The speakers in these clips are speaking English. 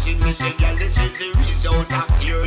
fixing me, say, girl, this is the result of your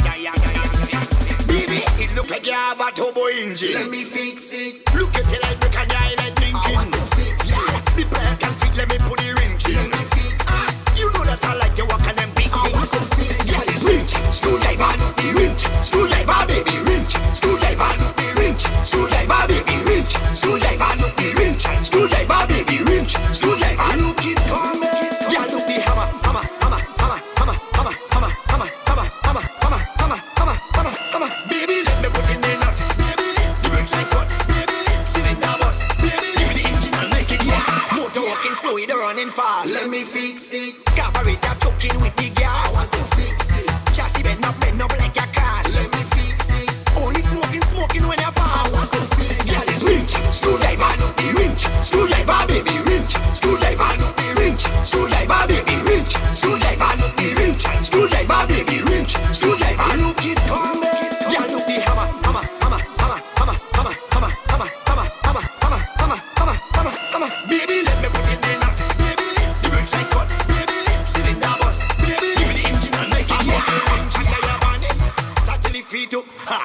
baby, it look like you have a turbo engine. Let me fix it. Look at it like brick and your eye like blinking. I want to fix it. Yeah, the pliers can fit, let me put the wrench in. Let me fix it. You know that I like you walk and them big things. I want to fix it. Yeah, it's wrench. Screwdriver, not the wrench. Screwdriver, baby, wrench. Screwdriver, not the wrench. Screwdriver, baby, wrench. Screwdriver, not the wrench. Screwdriver, baby, wrench. Screwdriver, look it coming. Yeah, look the hammer, hammer, hammer, hammer, hammer, hammer, hammer, hammer, hammer, hammer, hammer, hammer, hammer, hammer, hammer. Baby, let me put in the nut. Baby, the brakes I cut. Baby, cylinder bust. Baby, give me the engine and make it. Yeah, motor walking slow, it running fast. Let me fix it. Carburetor choking with the gas. I want to fix it. Chassis bend up like a car. Let me fix it. Only smoking when you pass. I want to fix it. Yeah, it's wrench. Screwdriver, not the wrench. Screwdriver, baby, wrench. Screwdriver, not the wrench. Screwdriver, baby, wrench. Screwdriver, not the wrench. Screwdriver, baby, wrench. Screwdriver, look it coming. Yeah, look the hammer, hammer, hammer, hammer, hammer, hammer, hammer, hammer, hammer, hammer, hammer, hammer, hammer, hammer, hammer. Baby, let me put in the nut. Baby, the brakes I cut. Baby, cylinder bust. Baby, give me the engine and make it. Yeah, engine that you're burning. Start till the feet up. Ha.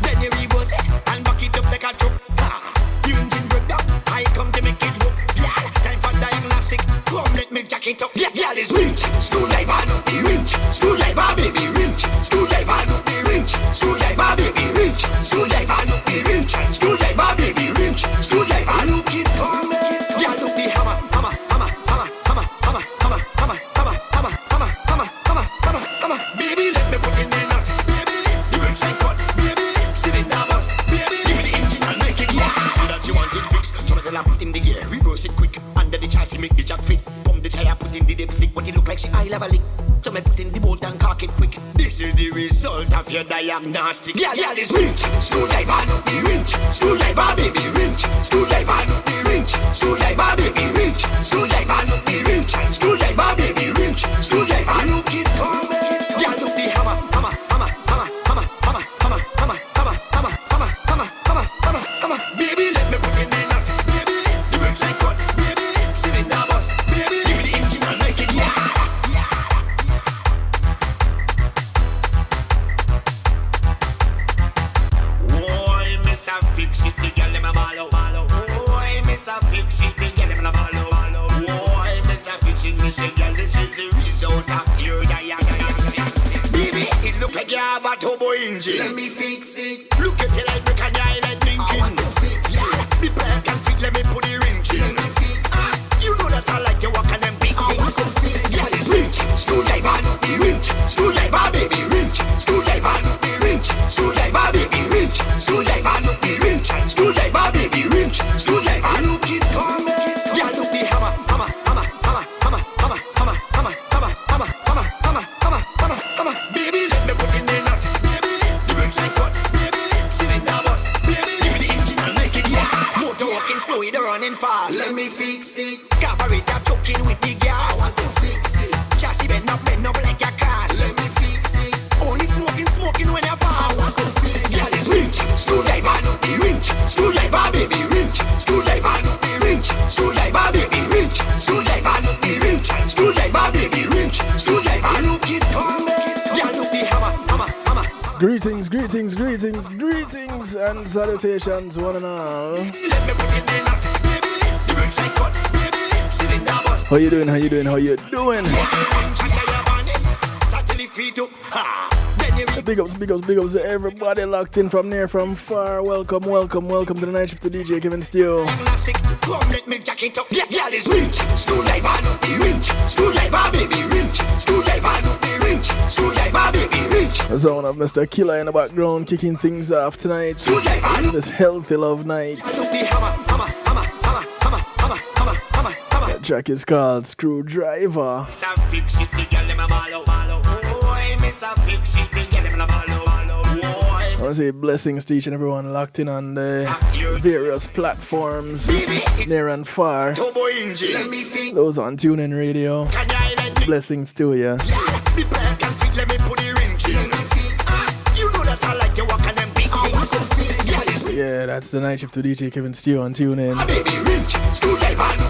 Then you reverse it and back it up like a truck. Ha. The engine break down. I come to make it work. Yeah, time for diagnostic. Come let me jack it up. Yeah, yeah, it's wrench. Screwdriver, not the wrench. Screwdriver, baby, wrench. Screwdriver, not the wrench. Screwdriver, baby, wrench. Screwdriver, not the wrench. Screwdriver, baby, wrench. Screwdriver, look it coming. Yeah, look the hammer, hammer, hammer, hammer, hammer, hammer, hammer, hammer, hammer, hammer, hammer, hammer, hammer, hammer, hammer. Baby, let me put in the nut. Baby, the brakes I cut. Baby, cylinder bust. Baby, give me the engine and make it. Yeah, she said that you want it fixed. So I put in the gear, reverse it quick. Under the chassis, make the jack fit. Pump the tire, put in the dipstick. But it look like she eye level lick. So I put in the bolt and cock it quick. This is the result of your diagnostic. Yeah, yeah, this wrench. Screwdriver, not the wrench. Screwdriver, baby, wrench. Screwdriver, not the wrench. Screwdriver, baby, wrench. Screwdriver, not the wrench. Screwdriver, baby, wrench. Screwdriver, look it coming. Yeah, look the hammer, hammer, hammer, hammer, hammer, hammer, hammer, hammer, hammer, hammer, hammer, hammer, hammer, hammer, hammer. Baby, let me put in the nut. Baby, the brakes I cut. Baby, cylinder bust. Baby, give me the engine and make it. Yeah. Fix it, the girl them a ball out. Boy, Mr. Fix it, the girl them a ball out. Boy, Mr. Fix it, me say, girl, this is the result of your baby, it look like you have a turbo engine. Let me fix it. Look at it like brick and your eye like blinking. I want to fix it. Yeah, the pliers can fit, let me put the wrench in. Let me fix it. You know that I like you walk and them big things. I want to fix it. Yeah, it's wrench. Screwdriver, not the wrench. Screwdriver, baby, wrench. Screwdriver, not the wrench. Screwdriver, baby, wrench. Screwdriver, not the wrench. Screwdriver, baby, wrench. Screwdriver, look it coming. Yeah, look the hammer, hammer, hammer, hammer, hammer, hammer, hammer, hammer, hammer, hammer, hammer, hammer, hammer, hammer, hammer. Baby, let me put in the nut. Baby, the brakes I cut. Baby, cylinder bust. Baby, give me the engine and make it. Yeah, motor walking slow, it running fast. Let me fix it. Carburetor choking with the gas. I want to fix it. Chassis bend up like a car. Let me fix it. Only smoking when you pass. I want to fix it. Yeah, it's wrench. Screwdriver, not the wrench. Screwdriver, baby, wrench. Screwdriver, not the wrench. Screwdriver, baby, wrench. Screwdriver, not the wrench. Screwdriver, baby, wrench. Screwdriver, look it coming. Yeah, look the hammer, hammer, hammer. Greetings, greetings, greetings, greetings, and salutations, one and all. Let me put in the nut. Baby, the brakes I cut. Baby, cylinder bust. How you doing? How you doing? How you doing? Start till the feet up. Ha. Big ups to everybody locked in from near, from far. Welcome to the night shift to DJ Kevin Steele. Come let me jack it up. Yeah, yeah, this wrench. Screwdriver, not the wrench. Screwdriver, baby, wrench. Screwdriver, not the wrench. Screwdriver, baby, wrench. The sound of Mr. Killer in the background kicking things off tonight. This healthy love night. That track is called Screwdriver. Fix it, the girl them a ball out. Boy, Mr. Fix it, the girl them a ball out. I want to say blessings to each and everyone locked in on the various platforms near and far. Those on TuneIn Radio. Blessings to you. The players can fit, let me put the wrench in. You know that I like you walk and them big things. Yeah, that's the night shift to DJ Kevin Steele on TuneIn.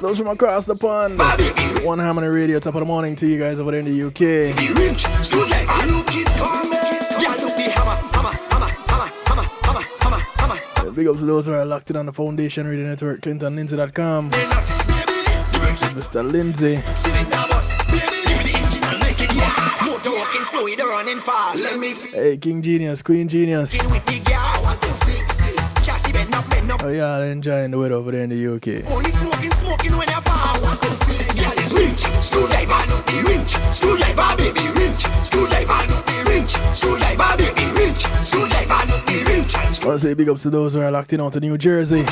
Those from across the pond. One Harmony Radio, top of the morning to you guys over there in the UK. Big ups to those who are locked in on the Foundation Radio Network, ClintonLindsay.com. Mr. Lindsay. Hey, King Genius, Queen Genius. Oh yeah, I'm enjoying the weather over there in the UK. Only smoking when you pass. Rinch, screwdriver, no be rinch, screwdriver, baby, rinch, screwdriver, no be rinch, screwdriver, baby, rinch, screwdriver, no be rinch. I want to say big ups to those who are locked in out to New Jersey.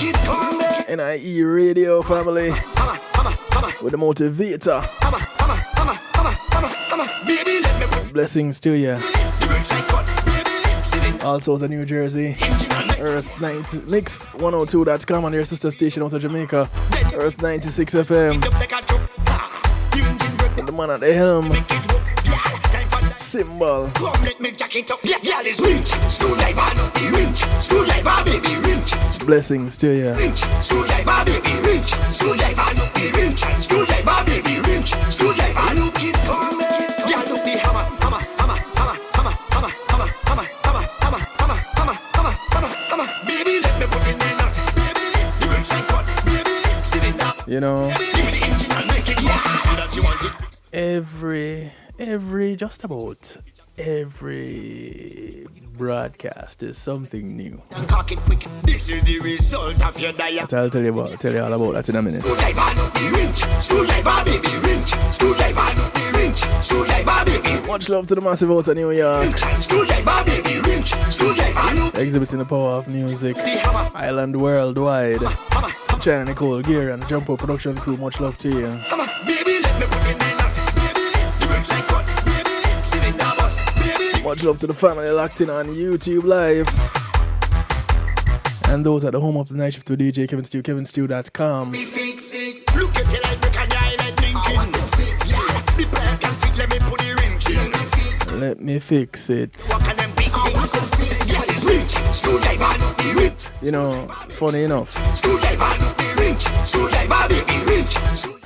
NIE Radio family with the motivator. Blessings to you. Also to New Jersey. Earth 90 Mix 102.com on their sister station out of Jamaica. Earth 96 FM. And the man at the helm. Symbol. Blessings to you. You know, just about every broadcast is something new. This is the result of your diet. I'll tell you all about that in a minute. Much love to the massive out of New York. Exhibiting the power of music. Island worldwide. China Nicole Gear and the Jumpo production crew, much love to you. Much love to the family locked in on YouTube Live. And those at the home of the night shift with DJ Kevin Steele, kevinsteele.com. Let me fix it. You know, funny enough,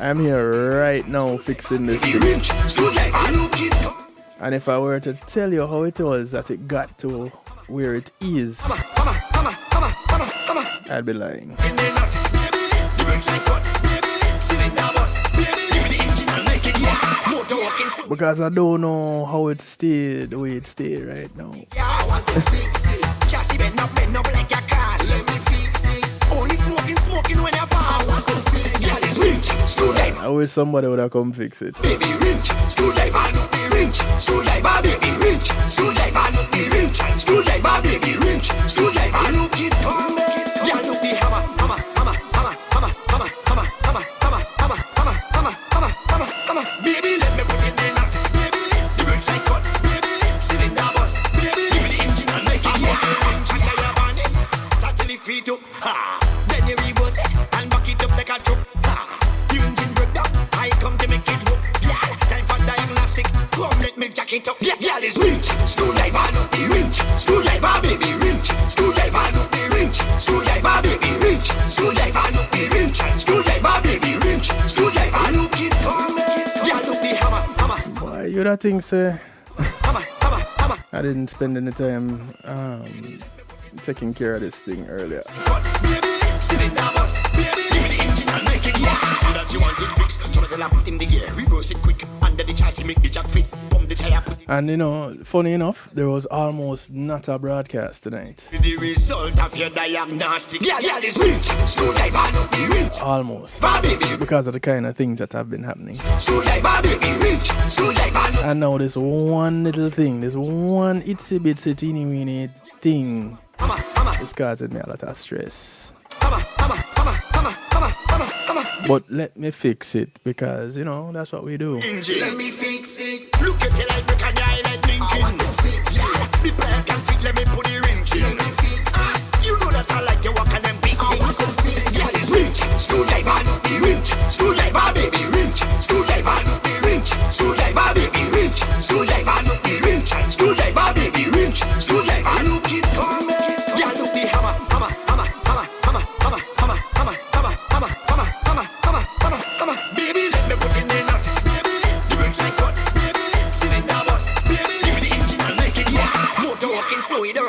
I'm here right now fixing this thing. And if I were to tell you how it was that it got to where it is, I'd be lying. Because I don't know how it stayed the way it stayed right now. I wish somebody would have come fix it. Why you don't think so? I didn't spend any time taking care of this thing earlier. And you know, funny enough, there was almost not a broadcast tonight. The result of your diagnostic. Almost. Because of the kind of things that have been happening. And now this one little thing, this one itsy bitsy teeny weeny thing is causing me a lot of stress. But let me fix it, because you know that's what we do. Let me fix it. Look at it like brick and eye like blinking. I want to fix it. The players can fit, let me put the wrench in. Let me fix it. You know that I like to walk on them big things. I want to fix it. Wrench, screwdriver, no be wrench. Screwdriver, baby, wrench. Screwdriver, no be wrench. Screwdriver, baby, wrench. Screwdriver, no be wrench. Screwdriver, baby, wrench. Screwdriver, look it for me. Yeah, look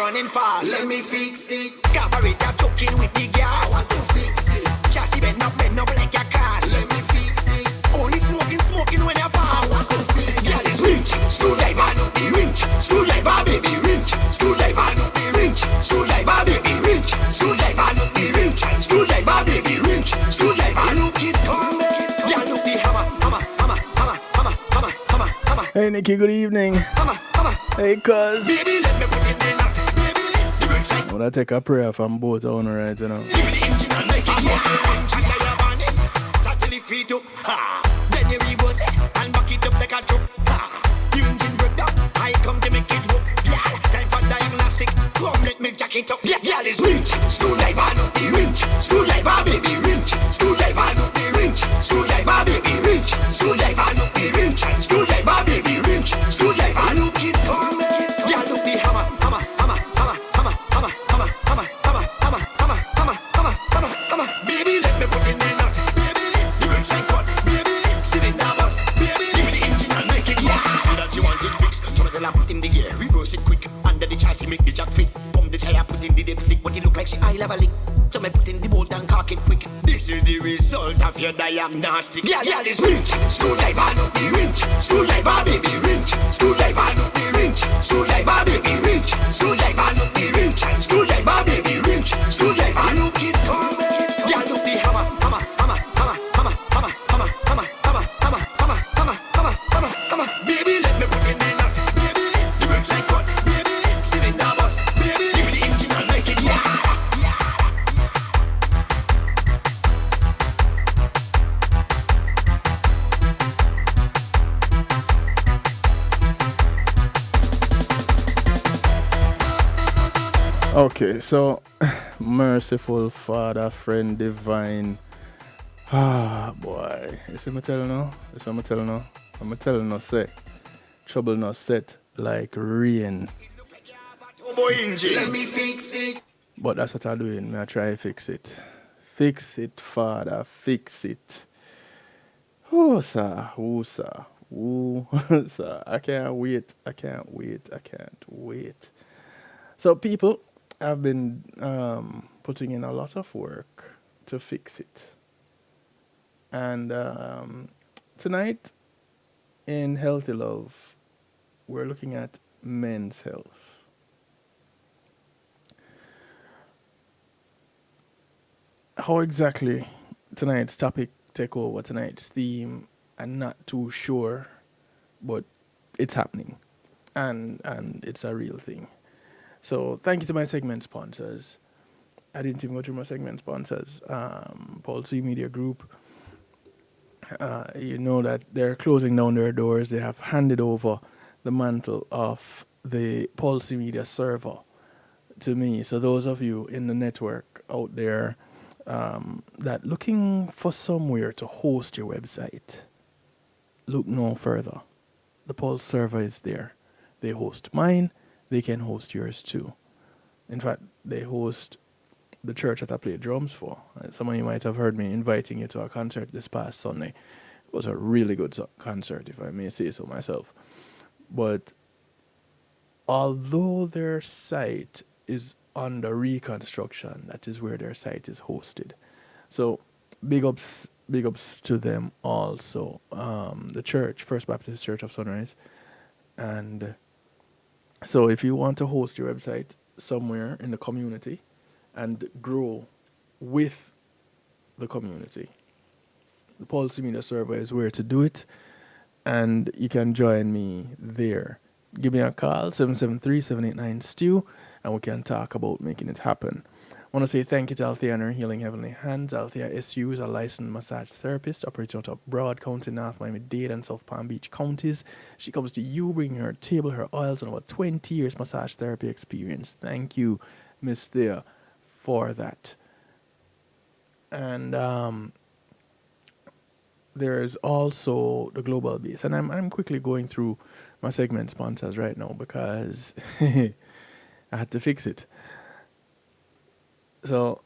running fast. Let me fix it. Carburetor choking with the gas. I want to fix it. Chassis bend up like your car. Let me fix it. Only smoking when you pass. I want to fix it. Girl is winch, screwdriver no be winch. Screwdriver baby winch. Screwdriver no be winch. Screwdriver baby winch. Screwdriver no be winch. Screwdriver baby winch. Screwdriver look it come. Girl look the hammer. Hey Nikki, good evening. Hey cuz. Baby, let me put it in that. Baby, the brakes like. I wanna take a prayer from both owner right, you know. Give me the engine and make it start till it feet up. Then you reverse it and back it up like a truck. The engine break down. I come to make it work. Yeah, time for diagnostic. Come let me jack it up. Yeah, this winch. Screwdriver no be winch. Screwdriver baby winch. Screwdriver no be winch. Screwdriver baby winch. Screwdriver no be winch. Screwdriver baby winch. Screwdriver look it come. Yeah, look the hammer. Baby, let me put it in that. Baby, the brakes like cut. Baby, sit in the bus. Baby, give me the engine and make it work. She say that she want it fixed. So I tell her put in the gear, reverse it quick. Under the chassis make the jack fit. Pump the tire, put in the dipstick, but it look like she eye level it. So me put in the bolt and cock it quick. This is the result of your diagnostic. Yeah, this winch. Screwdriver no be winch. Screwdriver baby winch. Screwdriver no be winch. Screwdriver baby winch. Screwdriver no be winch. Screwdriver baby winch. Screwdriver look it come. Yeah, look the hammer. Baby, let me put it in that. Baby, the brakes like cut. Baby, sit in the bus. Baby, give me the engine and make it yeah. Okay, so merciful Father, friend divine. Ah boy. You see me telling now? You see me telling now? I'm telling no say. Trouble no set like rain. Let me fix it. But that's what I'm doing. I try to fix it. Fix it, Father. Fix it. Oh, sir. Oh, sir. Oh, sir. I can't wait. I can't wait. I can't wait. So, people, I've been putting in a lot of work to fix it. And tonight, in Healthy Love, we're looking at men's health. How exactly tonight's topic take over tonight's theme, I'm not too sure, but it's happening, and it's a real thing. So thank you to my segment sponsors. I didn't even go through my segment sponsors. Policy Media Group. You know that they're closing down their doors. They have handed over the mantle of the Policy Media server to me. So those of you in the network out there that looking for somewhere to host your website, look no further. The Pulse server is there. They host mine. They can host yours too. In fact, they host the church that I play drums for. Some of you might have heard me inviting you to a concert this past Sunday. It was a really good concert, if I may say so myself. But although their site is under reconstruction, that is where their site is hosted. So big ups to them also. The church, First Baptist Church of Sunrise. And so if you want to host your website somewhere in the community and grow with the community, the Policy Media server is where to do it, and you can join me there. Give me a call, 773-789-STEW, and we can talk about making it happen. I want to say thank you to Althea and her Healing Heavenly Hands. Althea SU is a licensed massage therapist operating out of Broad County, North Miami-Dade, and South Palm Beach counties. She comes to you bringing her table, her oils, and over 20 years massage therapy experience. Thank you, Miss Thea, for that. And there is also the global base, and I'm quickly going through my segment sponsors right now because I had to fix it. So,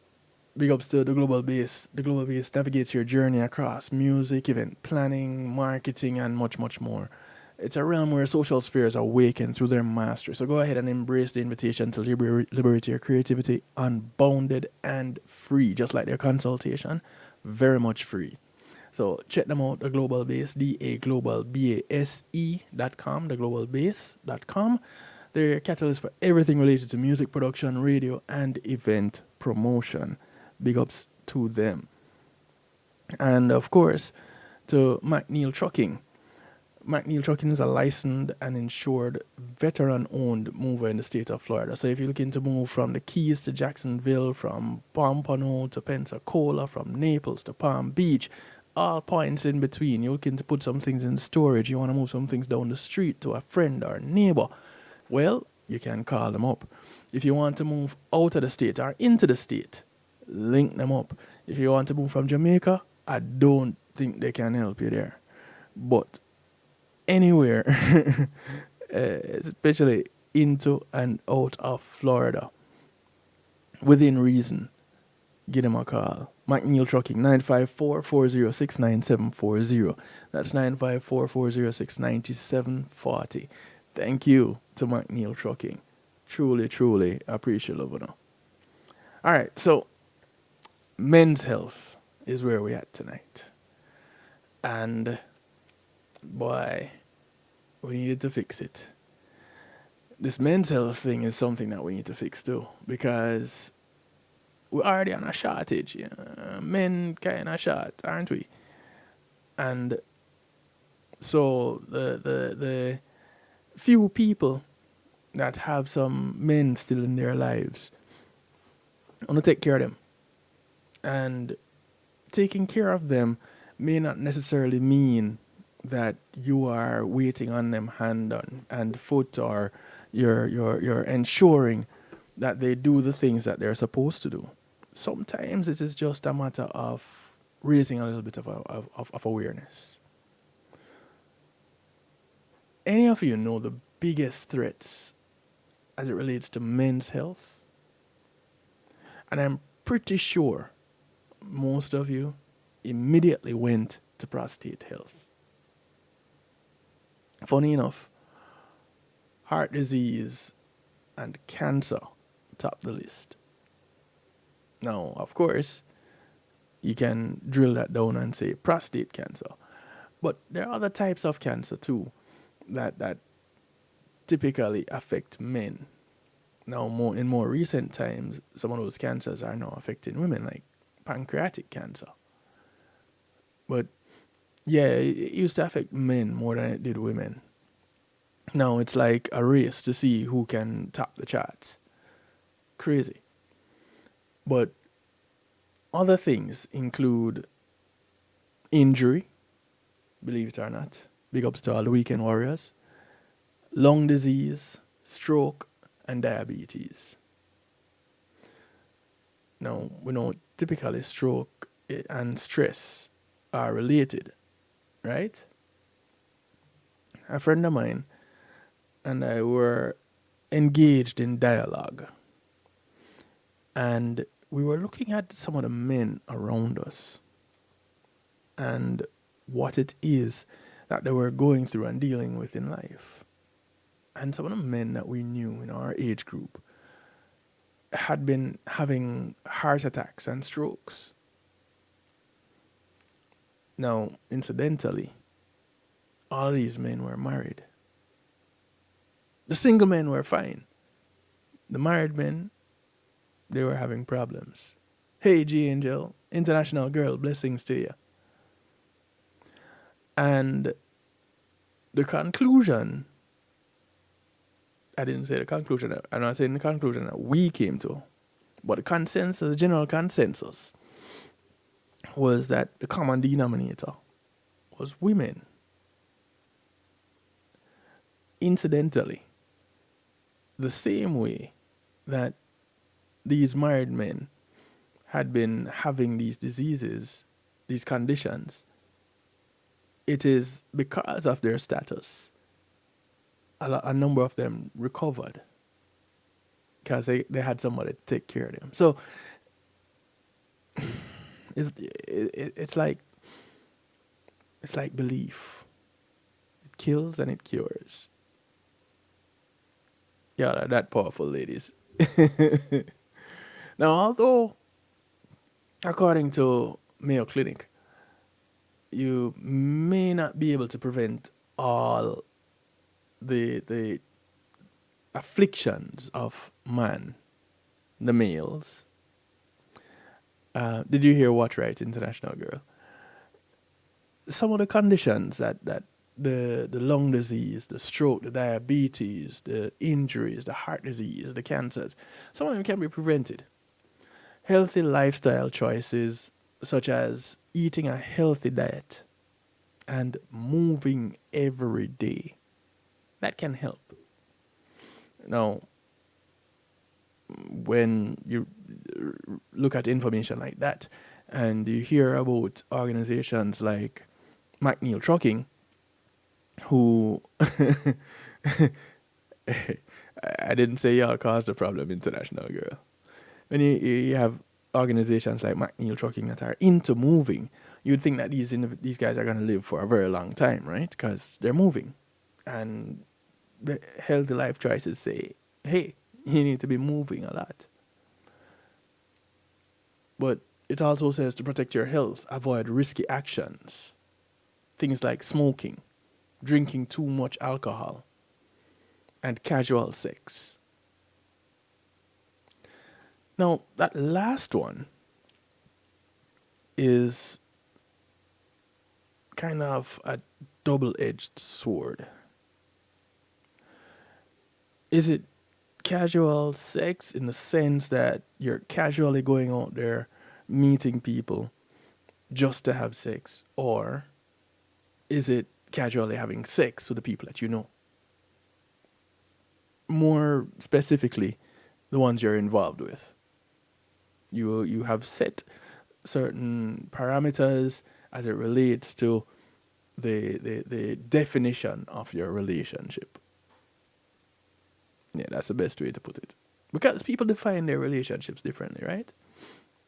big ups to the global base. The global base navigates your journey across music, event planning, marketing, and much, much more. It's a realm where social spheres awaken through their mastery. So go ahead and embrace the invitation to liberate your creativity, unbounded and free, just like their consultation, very much free. So check them out, the Global Base, daglobalbase.com, theglobalbase.com. They're catalyst for everything related to music production, radio, and event promotion. Big ups to them. And of course, to McNeil Trucking. McNeil Trucking is a licensed and insured veteran-owned mover in the state of Florida. So if you're looking to move from the Keys to Jacksonville, from Pompano to Pensacola, from Naples to Palm Beach, all points in between, you're looking to put some things in storage, you want to move some things down the street to a friend or a neighbor, well, you can call them up. If you want to move out of the state or into the state, link them up. If you want to move from Jamaica, I don't think they can help you there. But anywhere, especially into and out of Florida, within reason, give them a call. McNeil Trucking, 954-406-9740. That's 954-406-9740. Thank you to McNeil Trucking. Truly, truly appreciate it. All right, so men's health is where we're at tonight. And boy, we needed to fix it. This men's health thing is something that we need to fix too, because we're already on a shortage. You know? Men kind of short, aren't we? And so the few people that have some men still in their lives, I want to take care of them. And taking care of them may not necessarily mean that you are waiting on them hand and foot, or you're ensuring that they do the things that they're supposed to do. Sometimes it is just a matter of raising a little bit of awareness. Any of you know the biggest threats as it relates to men's health? And I'm pretty sure most of you immediately went to prostate health. Funny enough, heart disease and cancer top the list. Now, of course, you can drill that down and say prostate cancer. But there are other types of cancer too that typically affect men. Now, in more recent times, some of those cancers are now affecting women, like pancreatic cancer. But yeah, it used to affect men more than it did women. Now it's like a race to see who can top the charts. Crazy. But other things include injury, believe it or not. Big ups to all the weekend warriors. Lung disease, stroke, and diabetes. Now, we know typically stroke and stress are related, right? A friend of mine and I were engaged in dialogue. And we were looking at some of the men around us and what it is that they were going through and dealing with in life. And some of the men that we knew in our age group had been having heart attacks and strokes. Now, incidentally, all of these men were married. The single men were fine. The married men, they were having problems. Hey, G Angel, international girl, blessings to you. And the conclusion, I didn't say the conclusion, I'm not saying the conclusion that we came to, but the consensus, the general consensus, was that the common denominator was women. Incidentally, the same way that these married men had been having these diseases, these conditions, it is because of their status. A number of them recovered because they had somebody to take care of them. So it's like belief. It kills and it cures. Yeah, that powerful, ladies. Now, although, according to Mayo Clinic, you may not be able to prevent all the afflictions of man, the males. Did you hear what right, International Girl? Some of the conditions that the lung disease, the stroke, the diabetes, the injuries, the heart disease, the cancers, some of them can be prevented. Healthy lifestyle choices such as eating a healthy diet and moving every day, that can help. Now, when you look at information like that and you hear about organizations like McNeil Trucking, who I didn't say y'all caused the problem, International Girl. When you have organizations like McNeil Trucking that are into moving, you'd think that these guys are going to live for a very long time, right? Because they're moving. And the healthy life choices say, hey, you need to be moving a lot. But it also says to protect your health, avoid risky actions. Things like smoking, drinking too much alcohol, and casual sex. Now, that last one is kind of a double-edged sword. Is it casual sex in the sense that you're casually going out there meeting people just to have sex, or is it casually having sex with the people that you know? More specifically, the ones you're involved with. You have set certain parameters as it relates to the definition of your relationship. Yeah, that's the best way to put it. Because people define their relationships differently, right?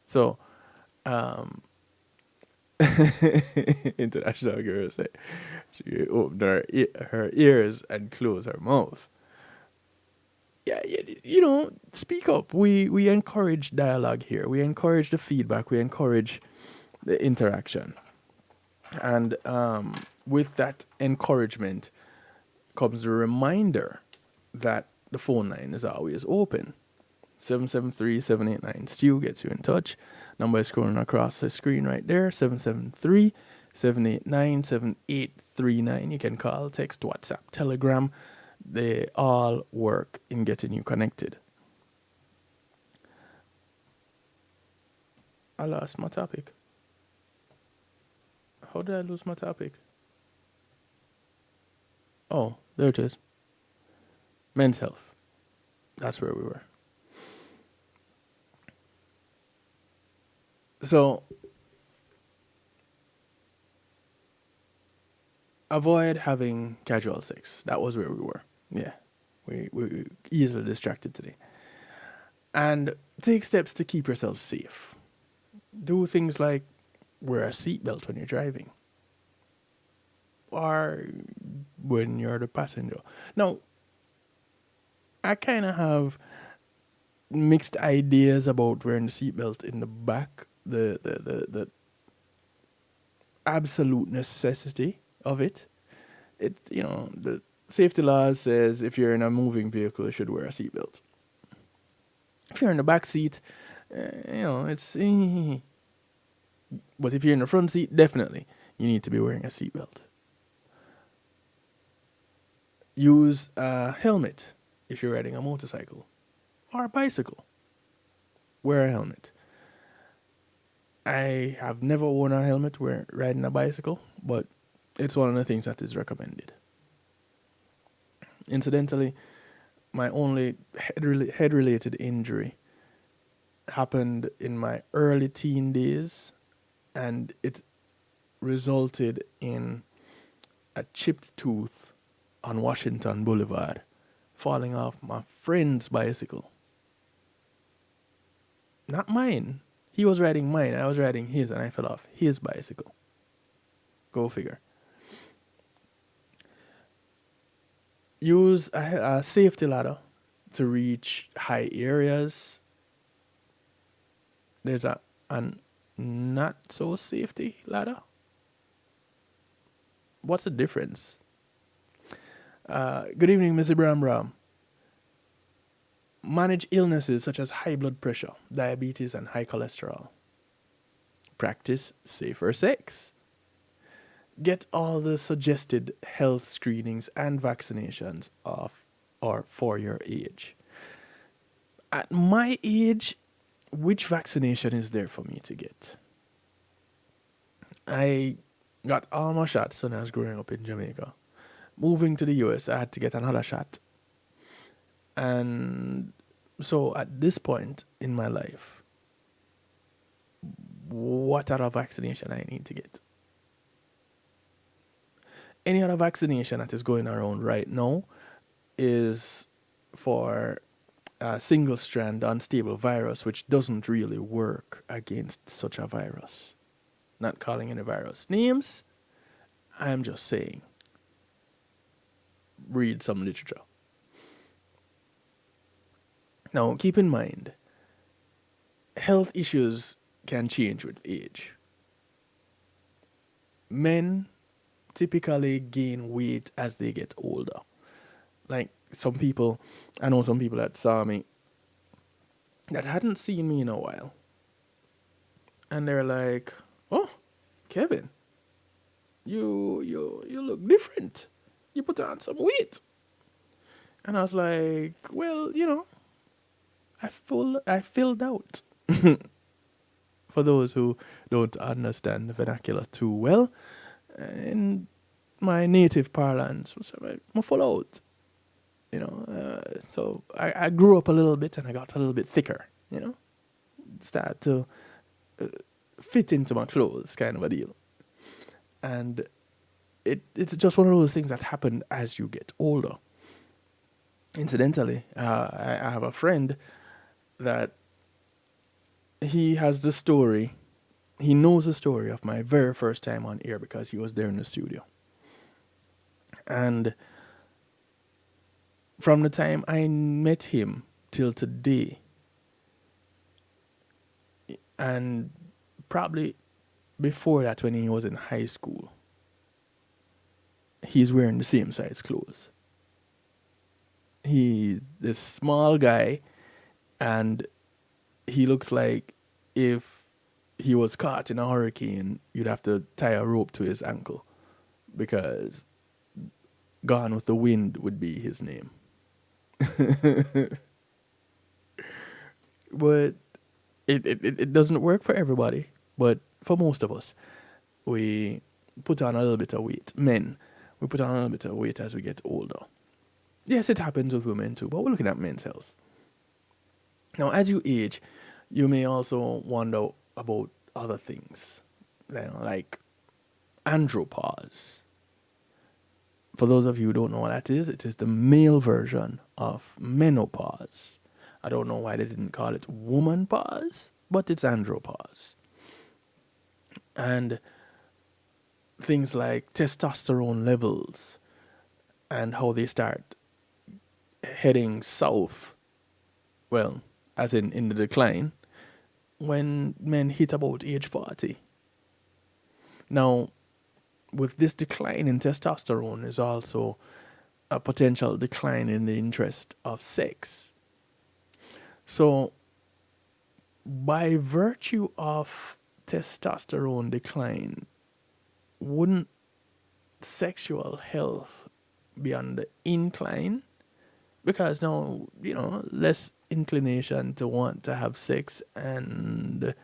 So, International Girl said she opened her ears and closed her mouth. Yeah, speak up. We encourage dialogue here. We encourage the feedback. We encourage the interaction. And with that encouragement comes the reminder that the phone line is always open. 773-789-STEW gets you in touch. Number is scrolling across the screen right there. 773-789-7839. You can call, text, WhatsApp, Telegram. They all work in getting you connected. I lost my topic. How did I lose my topic? Oh, there it is. Men's health. That's where we were. So, avoid having casual sex. That was where we were. Yeah. We easily distracted today. And take steps to keep yourself safe. Do things like wear a seatbelt when you're driving. Or when you're the passenger. Now, I kind of have mixed ideas about wearing the seatbelt in the back. The absolute necessity of it. The safety laws says if you're in a moving vehicle, you should wear a seatbelt. If you're in the back seat, it's... But if you're in the front seat, definitely, you need to be wearing a seatbelt. Use a helmet if you're riding a motorcycle or a bicycle. Wear a helmet. I have never worn a helmet when riding a bicycle, but it's one of the things that is recommended. Incidentally, my only head-related injury happened in my early teen days, and it resulted in a chipped tooth on Washington Boulevard, falling off my friend's bicycle. Not mine. He was riding mine, I was riding his, and I fell off his bicycle. Go figure. use a safety ladder to reach high areas. There's an not so safety ladder. What's the difference? Good evening, Mr. Bram Bram. Manage illnesses such as high blood pressure, diabetes, and high cholesterol. Practice safer sex. Get all the suggested health screenings and vaccinations of or for your age. At my age, which vaccination is there for me to get? I got all my shots when I was growing up in Jamaica. Moving to the US, I had to get another shot. And so at this point in my life, what other vaccination I need to get? Any other vaccination that is going around right now is for a single strand unstable virus, which doesn't really work against such a virus. Not calling it a virus names, I'm just saying. Read some literature. Now, keep in mind, health issues can change with age. Men typically gain weight as they get older. Like I know some people that saw me that hadn't seen me in a while. And they're like, "Oh, Kevin, you look different. You put on some weight." And I was like, "Well, I filled out." For those who don't understand the vernacular too well, in my native parlance, I'm full out. So I grew up a little bit and I got a little bit thicker. Started to fit into my clothes, kind of a deal. And it's just one of those things that happen as you get older. Incidentally, I have a friend that he has the story. He knows the story of my very first time on air because he was there in the studio. And from the time I met him till today, and probably before that when he was in high school, he's wearing the same size clothes. He's this small guy, and he looks like if he was caught in a hurricane, you'd have to tie a rope to his ankle because Gone with the Wind would be his name. But it doesn't work for everybody. But for most of us, we put on a little bit of weight. Men, we put on a little bit of weight as we get older. Yes, it happens with women too, but we're looking at men's health. Now, as you age, you may also wonder about other things, like andropause. For those of you who don't know what that is, it is the male version of menopause. I don't know why they didn't call it woman pause, but it's andropause. And things like testosterone levels and how they start heading south, well, as in the decline, when men hit about age 40. Now, with this decline in testosterone is also a potential decline in the interest of sex. So, by virtue of testosterone decline, wouldn't sexual health be on the incline? Because now, less inclination to want to have sex and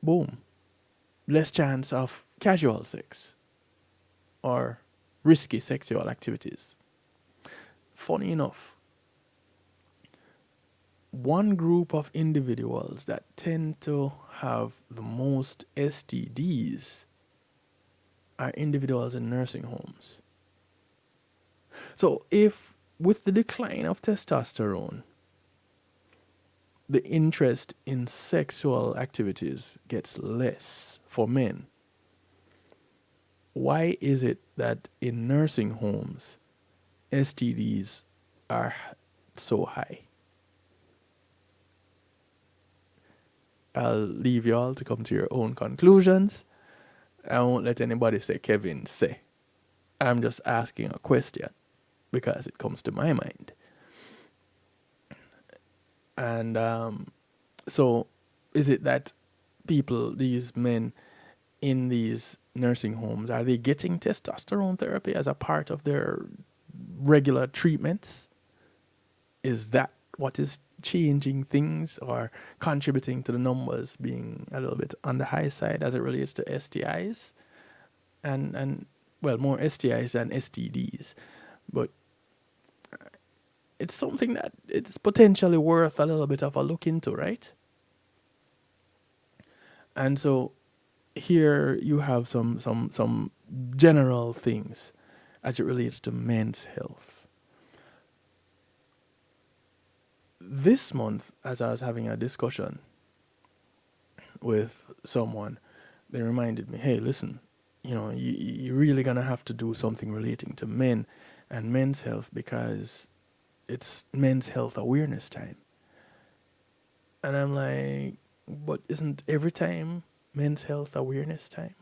boom, less chance of casual sex or risky sexual activities. Funny enough, one group of individuals that tend to have the most STDs are individuals in nursing homes. So if with the decline of testosterone, the interest in sexual activities gets less for men, why is it that in nursing homes, STDs are so high. I'll leave you all to come to your own conclusions. I won't let anybody say Kevin say. I'm just asking a question because it comes to my mind. And so is it that people, these men in these nursing homes, are they getting testosterone therapy as a part of their regular treatments? Is that what is changing things or contributing to the numbers being a little bit on the high side as it relates to STIs? And well, more STIs than STDs. But it's something that it's potentially worth a little bit of a look into, right? And so here you have some general things as it relates to men's health. This month, as I was having a discussion with someone, they reminded me, hey, listen, you're really going to have to do something relating to men and men's health because it's Men's Health Awareness Time. And I'm like, but isn't every time Men's Health Awareness Time?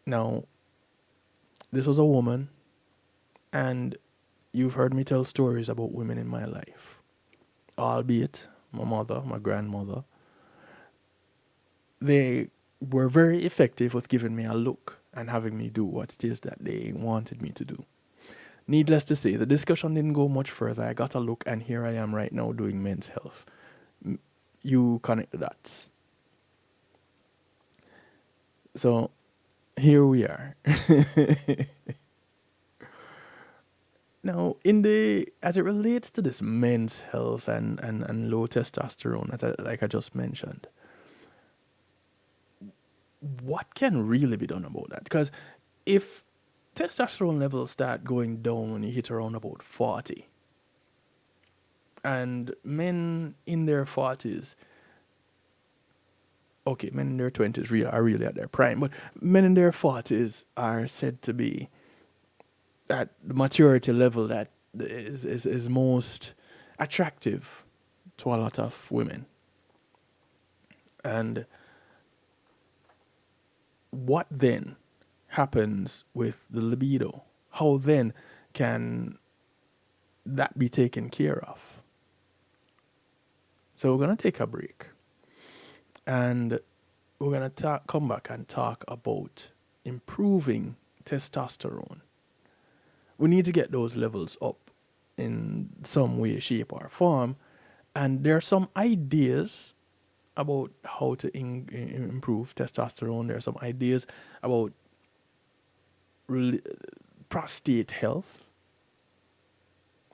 Now, this was a woman, and you've heard me tell stories about women in my life, albeit my mother, my grandmother. They were very effective with giving me a look and having me do what it is that they wanted me to do. Needless to say, the discussion didn't go much further. I got a look, and here I am right now doing men's health. You connect the dots. So, here we are. Now, as it relates to this men's health and low testosterone, like I just mentioned, what can really be done about that? Because if testosterone levels start going down when you hit around about 40, and men in their 40s, okay, men in their 20s are really at their prime, but men in their 40s are said to be at the maturity level that is most attractive to a lot of women. And what then happens with the libido? How then can that be taken care of? So we're going to take a break. And we're going to come back and talk about improving testosterone. We need to get those levels up in some way, shape, or form. And there are some ideas about how to improve testosterone. There are some ideas about prostate health.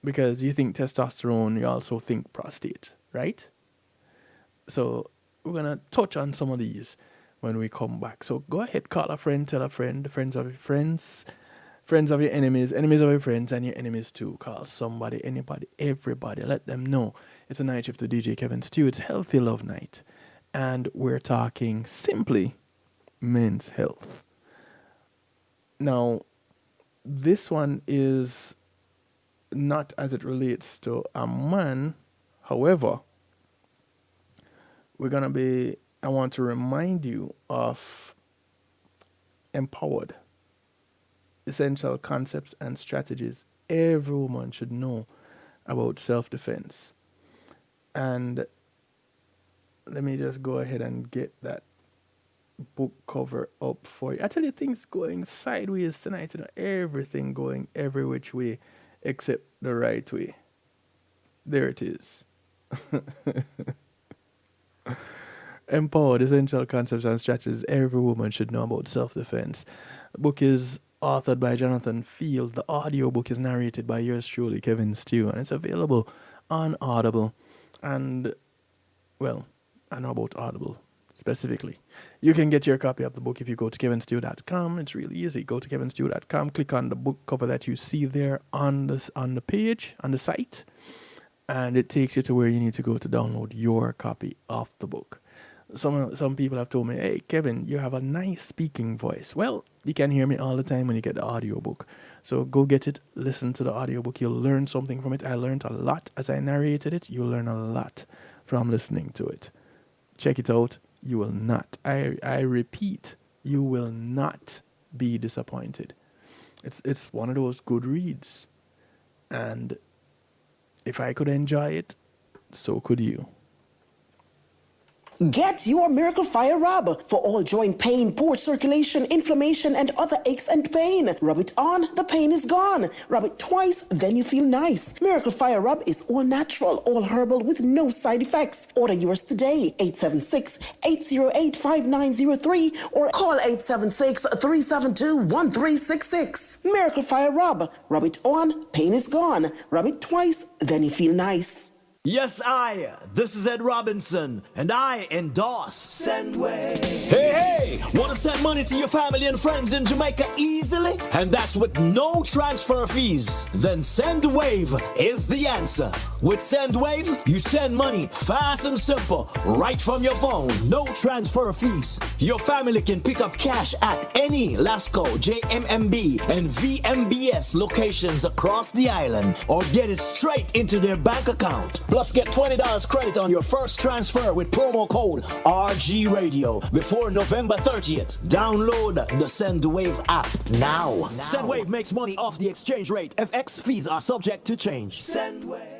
Because you think testosterone, you also think prostate, right? So we're going to touch on some of these when we come back. So go ahead, call a friend, tell a friend, friends of your friends, friends of your enemies, enemies of your friends, and your enemies too. Call somebody, anybody, everybody. Let them know. It's a night shift to DJ Kevin Stew. It's Healthy Love Night. And we're talking simply men's health. Now, this one is not as it relates to a man. However, I want to remind you of empowered, essential concepts and strategies every woman should know about self-defense. And let me just go ahead and get that book cover up for you. I tell you, things going sideways tonight, everything going every which way except the right way. There it is. Empowered, essential concepts and strategies every woman should know about self-defense. The book is authored by Jonathan Field. The audio book is narrated by yours truly, Kevin Stew, and it's available on Audible. And, well, I know about Audible specifically. You can get your copy of the book if you go to kevinstew.com. It's really easy. Go to kevinstew.com, click on the book cover that you see there on the page, on the site, and it takes you to where you need to go to download your copy of the book. Some people have told me, hey, Kevin, you have a nice speaking voice. Well, you can hear me all the time when you get the audiobook. So go get it, listen to the audiobook. You'll learn something from it. I learned a lot as I narrated it. You'll learn a lot from listening to it. Check it out. You will not, I repeat, you will not be disappointed. It's one of those good reads. And if I could enjoy it, so could you. Get your Miracle Fire Rub for all joint pain, poor circulation, inflammation, and other aches and pain. Rub it on, the pain is gone. Rub it twice, then you feel nice. Miracle Fire Rub is all natural, all herbal with no side effects. Order yours today, 876-808-5903 or call 876-372-1366. Miracle Fire Rub. Rub it on, pain is gone. Rub it twice, then you feel nice. Yes, this is Ed Robinson, and I endorse Sendwave. Hey, want to send money to your family and friends in Jamaica easily? And that's with no transfer fees? Then Sendwave is the answer. With Sendwave, you send money fast and simple, right from your phone. No transfer fees. Your family can pick up cash at any Lasco, JMMB, and VMBS locations across the island, or get it straight into their bank account. Plus, get $20 credit on your first transfer with promo code RG Radio before November 30th. Download the Sendwave app now. Sendwave makes money off the exchange rate. FX fees are subject to change. Sendwave.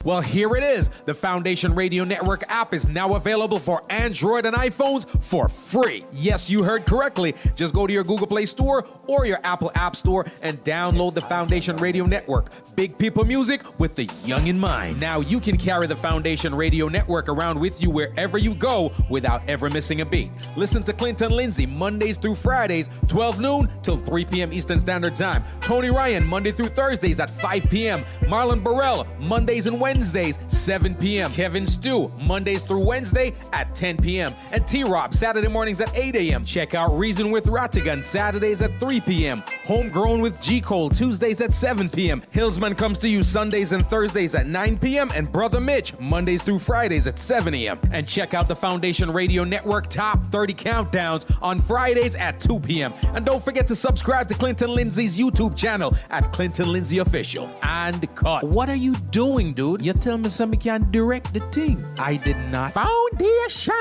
Well, here it is. The Foundation Radio Network app is now available for Android and iPhones for free. Yes, you heard correctly. Just go to your Google Play Store or your Apple App Store and download the Foundation Radio Network. Big people music with the young in mind. Now you can carry the Foundation Radio Network around with you wherever you go without ever missing a beat. Listen to Clinton Lindsay Mondays through Fridays, 12 noon till 3 p.m. Eastern Standard Time. Tony Ryan Monday through Thursdays at 5 p.m. Marlon Burrell Mondays and Wednesdays, 7 p.m. Kevin Stew, Mondays through Wednesday at 10 p.m. And T-Rob, Saturday mornings at 8 a.m. Check out Reason with Rattigan, Saturdays at 3 p.m. Homegrown with G. Cole, Tuesdays at 7 p.m. Hillsman comes to you Sundays and Thursdays at 9 p.m. And Brother Mitch, Mondays through Fridays at 7 a.m. And check out the Foundation Radio Network Top 30 Countdowns on Fridays at 2 p.m. And don't forget to subscribe to Clinton Lindsay's YouTube channel at Clinton Lindsay Official. And cut. What are you doing, dude? You tell me somebody can direct the thing. I did not. Foundation.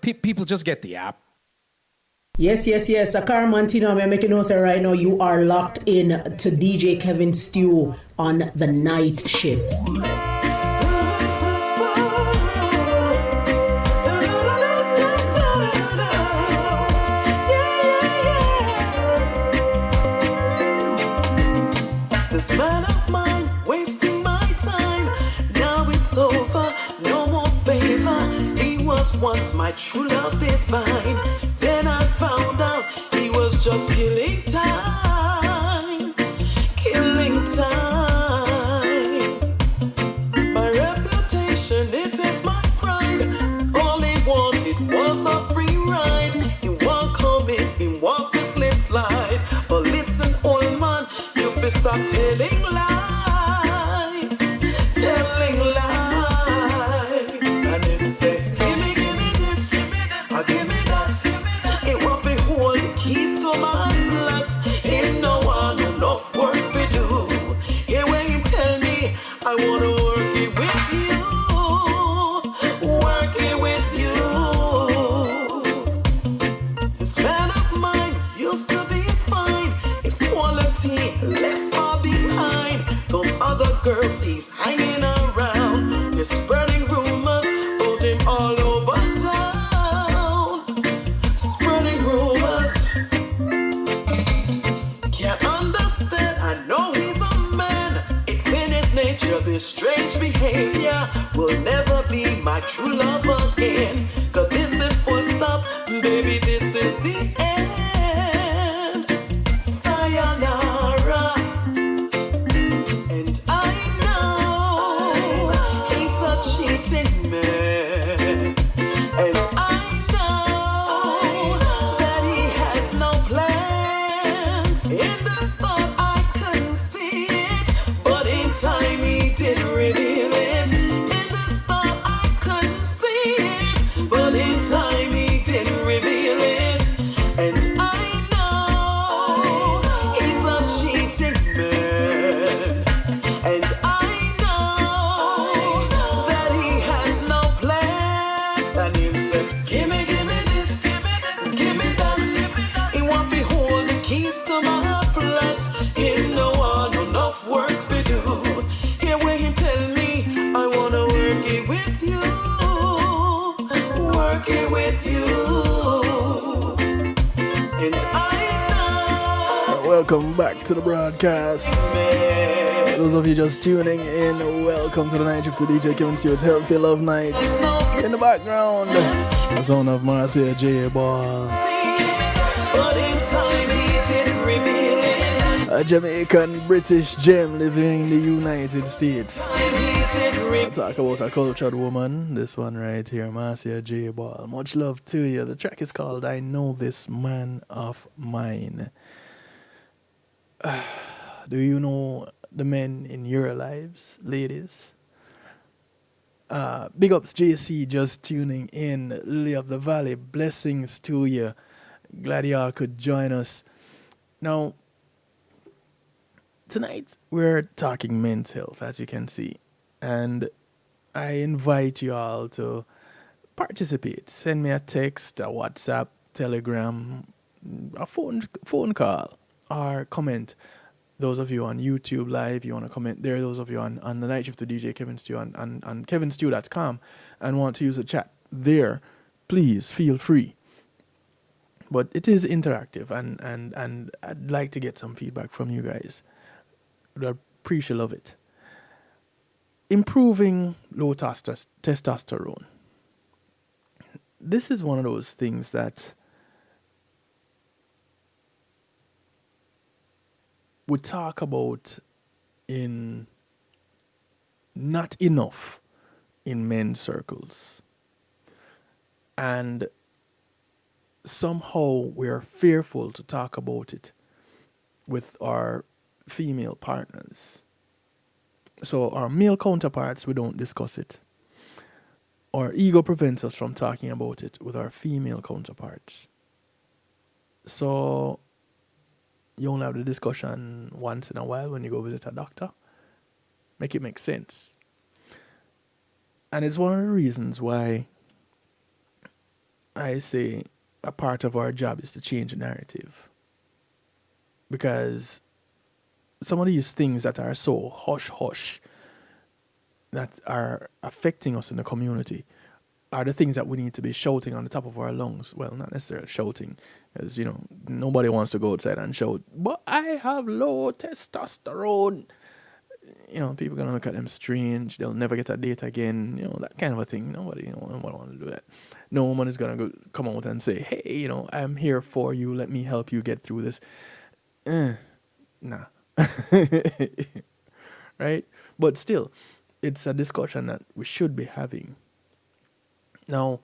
People just get the app. Yes. Akar Mantino, I'm making notes right now. You are locked in to DJ Kevin Stew on the night shift. This man of mine wasting my time. Now it's over, no more favor. He was once my true love divine. Then I found out he was just killing time. Killing time. My reputation, it is my pride. All he wanted was a free ride. He won't come in one for slip slide. But listen, old man, you fi stop telling lies. Telling lies. And him say, give me this, give me that. It want fi hold the keys to my flat. Ain't no one enough work fi do. Yeah, when you tell me I wanna work it with you. Work it with you. This man of mine used to be fine. His quality left far behind. Those other girls he's hanging around. They're spreading rumors about him all over town. Spreading rumors. Can't understand. I know he's a man. It's in his nature. This strange behavior will never be my true love again. 'Cause this is full stop. Baby, this is the end. Sayonara. And I know he's a cheating man. And I know that he has no plans. In the start I couldn't see it, but in time he did reveal it. In the start I couldn't see it, welcome back to the broadcast. Those of you just tuning in, welcome to the night shift to DJ Kevin Stewart's Healthy Love Night. In the background, the sound of Marcia J. Ball. A Jamaican British gem living in the United States. I'll talk about a cultured woman. This one right here, Marcia J. Ball. Much love to you. The track is called I Know This Man of Mine. Do you know the men in your lives, ladies? Big ups JC, just tuning in. Lily of the Valley, blessings to you. Glad y'all could join us. Now, tonight we're talking men's health, as you can see. And I invite you all to participate. Send me a text, a WhatsApp, Telegram, a phone call, or comment. Those of you on YouTube Live, you want to comment there. Those of you on the night shift to DJ Kevin Stew on kevinstew.com and want to use the chat there, please feel free. But it is interactive, and I'd like to get some feedback from you guys. I'd appreciate love it. Improving low testosterone. This is one of those things that we talk about in not enough in men's circles. And somehow we're fearful to talk about it with our female partners. So our male counterparts, we don't discuss it. Our ego prevents us from talking about it with our female counterparts. So you only have the discussion once in a while when you go visit a doctor. Make it make sense. And it's one of the reasons why I say a part of our job is to change the narrative. Because some of these things that are so hush-hush that are affecting us in the community are the things that we need to be shouting on the top of our lungs. Well, not necessarily shouting, because, nobody wants to go outside and shout, but I have low testosterone. People are going to look at them strange. They'll never get a date again. That kind of a thing. Nobody wants to do that. No one is going to come out and say, hey, I'm here for you. Let me help you get through this. Nah. Right? But still, it's a discussion that we should be having. Now,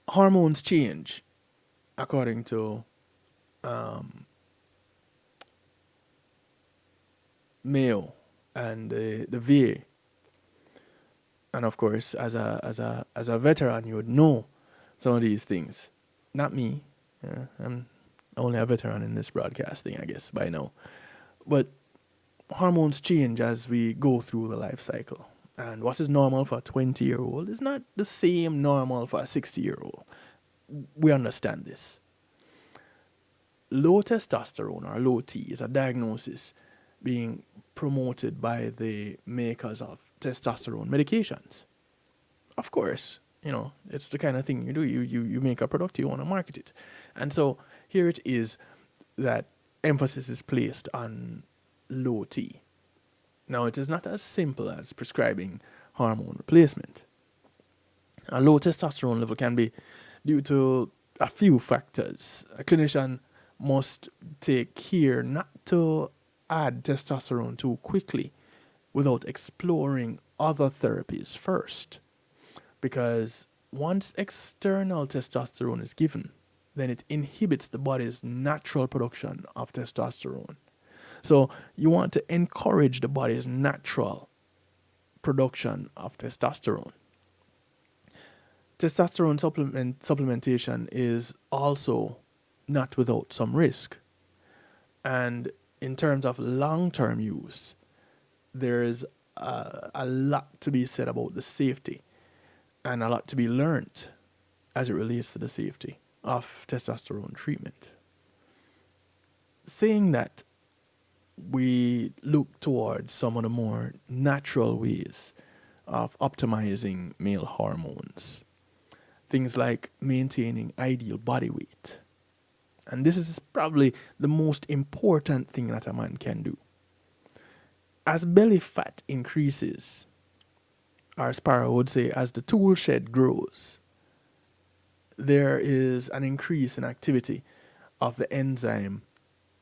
hormones change according to Mayo and the VA. And of course, as a veteran, you would know some of these things. Not me. I'm only a veteran in this broadcasting, I guess, by now. But hormones change as we go through the life cycle. And what is normal for a 20-year-old is not the same normal for a 60-year-old. We understand this. Low testosterone, or low T, is a diagnosis being promoted by the makers of testosterone medications. Of course, it's the kind of thing you do. You make a product, you want to market it. And so here it is that emphasis is placed on low T. Now, it is not as simple as prescribing hormone replacement. A low testosterone level can be due to a few factors. A clinician must take care not to add testosterone too quickly without exploring other therapies first. Because once external testosterone is given, then it inhibits the body's natural production of testosterone. So you want to encourage the body's natural production of testosterone. Testosterone supplementation is also not without some risk. And in terms of long-term use, there is a lot to be said about the safety and a lot to be learned as it relates to the safety of testosterone treatment. Saying that, we look towards some of the more natural ways of optimizing male hormones. Things like maintaining ideal body weight And this is probably the most important thing that a man can do. As belly fat increases, or Sparrow would say, as the tool shed grows, there is an increase in activity of the enzyme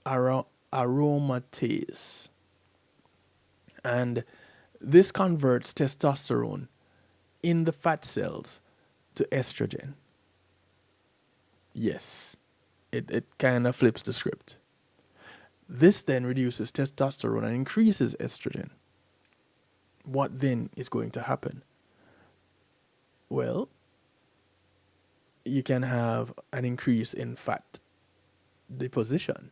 aromatase. And this converts testosterone in the fat cells to estrogen. Yes, it kind of flips the script. This then reduces testosterone and increases estrogen. What then is going to happen? Well, you can have an increase in fat deposition.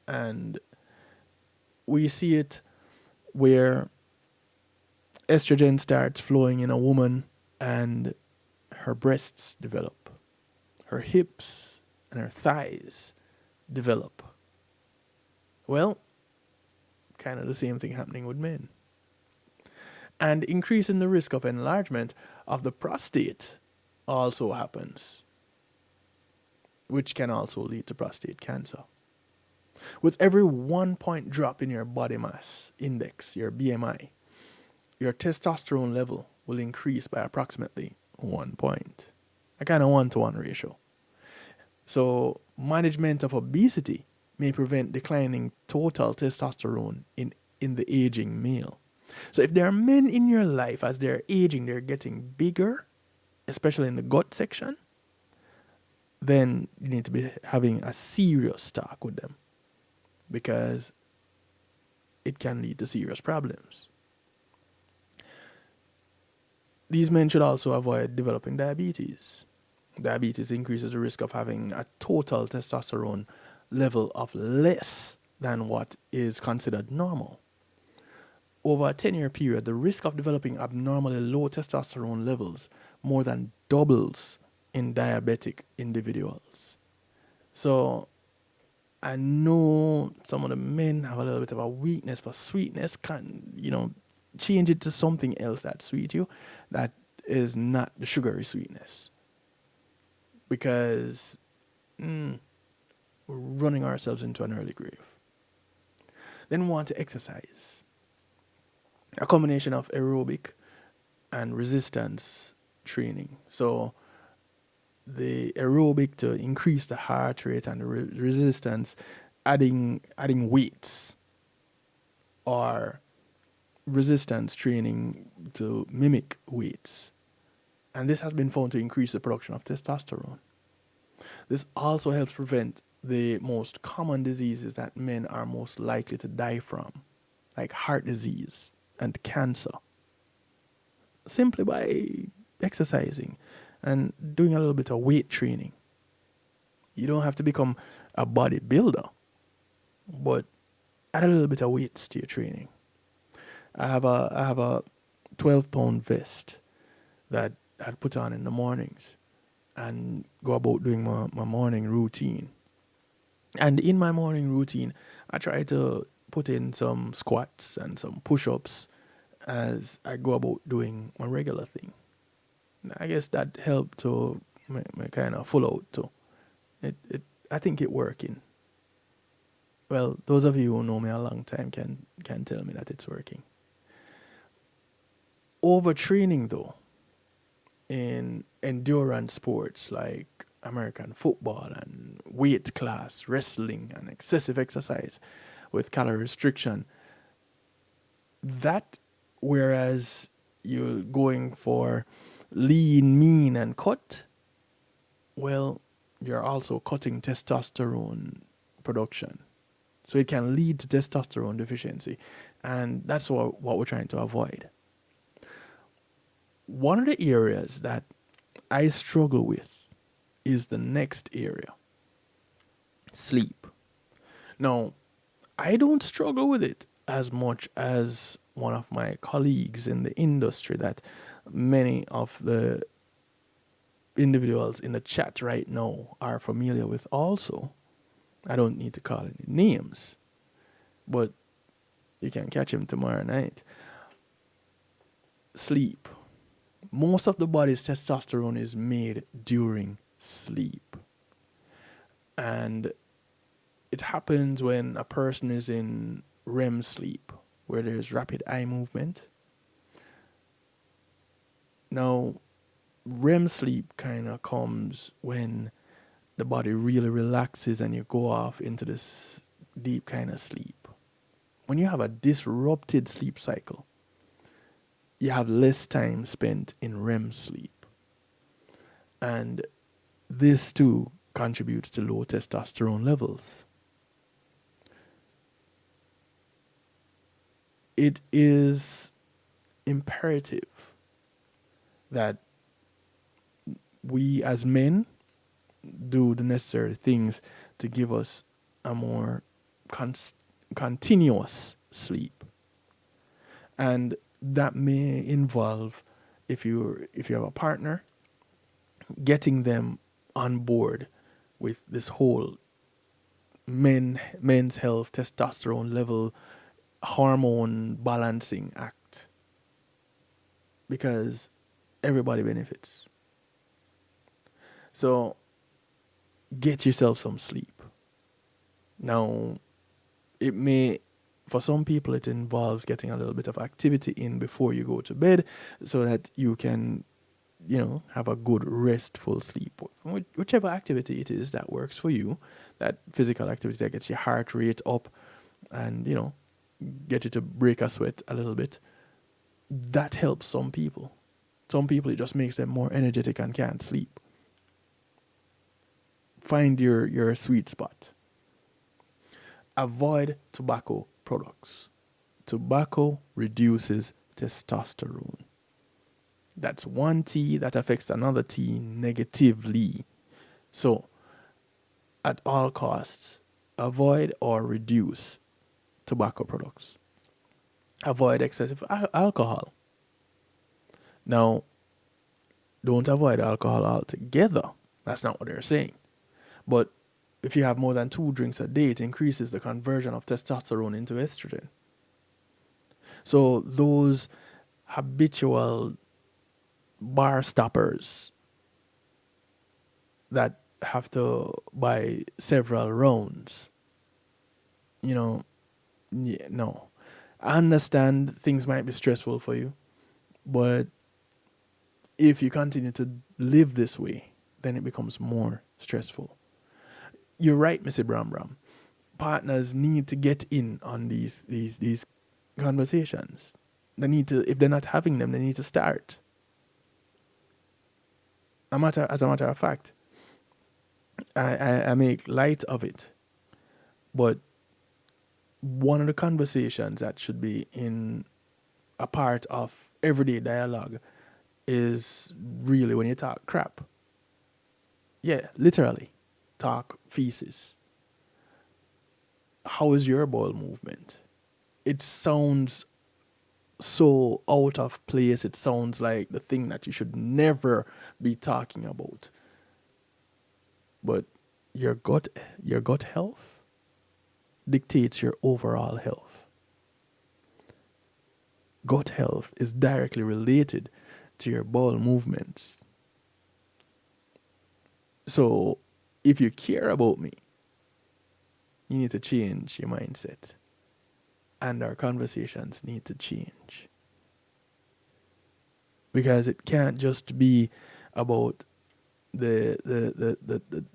And we see it where estrogen starts flowing in a woman and her breasts develop, her hips and her thighs develop. Well, kind of the same thing happening with men. And increasing the risk of enlargement of the prostate also happens, which can also lead to prostate cancer. With every 1 point drop in your body mass index, your BMI, your testosterone level will increase by approximately 1 point. A kind of 1-to-1 ratio. So management of obesity may prevent declining total testosterone in the aging male. So if there are men in your life, as they're aging, they're getting bigger, especially in the gut section, then you need to be having a serious talk with them, because it can lead to serious problems. These men should also avoid developing diabetes. Diabetes increases the risk of having a total testosterone level of less than what is considered normal. Over a 10-year period, the risk of developing abnormally low testosterone levels more than doubles in diabetic individuals. So I know some of the men have a little bit of a weakness for sweetness. Change it to something else that sweet you, that is not the sugary sweetness. Because we're running ourselves into an early grave. Then we want to exercise. A combination of aerobic and resistance training. So the aerobic to increase the heart rate, and the resistance adding weights, or resistance training to mimic weights. And this has been found to increase the production of testosterone. This also helps prevent the most common diseases that men are most likely to die from, like heart disease and cancer, simply by exercising and doing a little bit of weight training. You don't have to become a bodybuilder, but add a little bit of weights to your training. I have a 12-pound vest that I'd put on in the mornings and go about doing my morning routine. And in my morning routine, I try to put in some squats and some push-ups as I go about doing my regular thing. I guess that helped to me kind of full out too. I think it working. Well, those of you who know me a long time can tell me that it's working. Overtraining though, in endurance sports like American football and weight class, wrestling, and excessive exercise with calorie restriction, that whereas you're going for lean, mean, and cut, well, you're also cutting testosterone production. So it can lead to testosterone deficiency. And that's what we're trying to avoid. One of the areas that I struggle with is the next area. Sleep. Now, I don't struggle with it as much as one of my colleagues in the industry that many of the individuals in the chat right now are familiar with also. I don't need to call any names, but you can catch him tomorrow night. Sleep. Most of the body's testosterone is made during sleep. And it happens when a person is in REM sleep, where there's rapid eye movement. Now, REM sleep kind of comes when the body really relaxes and you go off into this deep kind of sleep. When you have a disrupted sleep cycle, you have less time spent in REM sleep. And this too contributes to low testosterone levels. It is imperative that we as men do the necessary things to give us a more continuous sleep. And that may involve, if you have a partner, getting them on board with this whole men's health, testosterone level, hormone balancing act. Because everybody benefits. So get yourself some sleep. Now, it may, for some people, it involves getting a little bit of activity in before you go to bed so that you can, have a good restful sleep. Whichever activity it is that works for you, that physical activity that gets your heart rate up and, get you to break a sweat a little bit, that helps some people. Some people, it just makes them more energetic and can't sleep. Find your sweet spot. Avoid tobacco products. Tobacco reduces testosterone. That's one T that affects another T negatively. So, at all costs, avoid or reduce tobacco products. Avoid excessive alcohol. Now, don't avoid alcohol altogether. That's not what they're saying. But if you have more than 2 drinks a day, it increases the conversion of testosterone into estrogen. So those habitual bar stoppers that have to buy several rounds, no. I understand things might be stressful for you, but if you continue to live this way, then it becomes more stressful. You're right, Mr. Bram. Partners need to get in on these conversations. They need to, if they're not having them, they need to start. As a matter of fact, I make light of it, but one of the conversations that should be in a part of everyday dialogue is really when you talk crap. Yeah, literally. Talk feces. How is your bowel movement? It sounds so out of place. It sounds like the thing that you should never be talking about. But your gut health dictates your overall health. Gut health is directly related to your bowel movements. So, if you care about me, you need to change your mindset. And our conversations need to change. Because it can't just be about the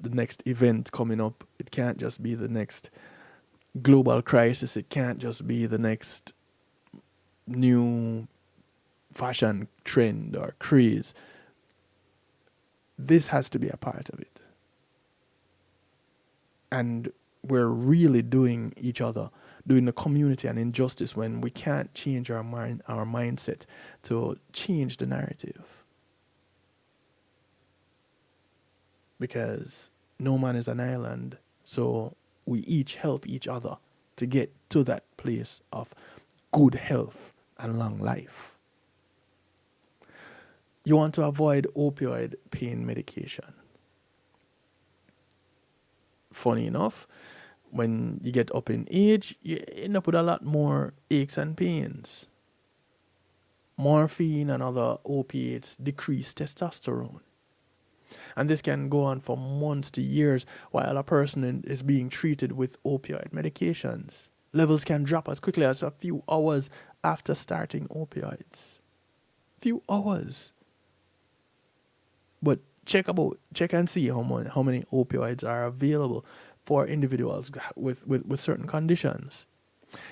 next event coming up. It can't just be the next global crisis. It can't just be the next new fashion trend or craze. This has to be a part of it. And we're really doing the community an injustice when we can't change our mindset to change the narrative. Because no man is an island, so we each help each other to get to that place of good health and long life. You want to avoid opioid pain medication. Funny enough, when you get up in age, you end up with a lot more aches and pains. Morphine and other opiates decrease testosterone. And this can go on for months to years while a person is being treated with opioid medications. Levels can drop as quickly as a few hours after starting opioids. Few hours. But check and see how many opioids are available for individuals with certain conditions.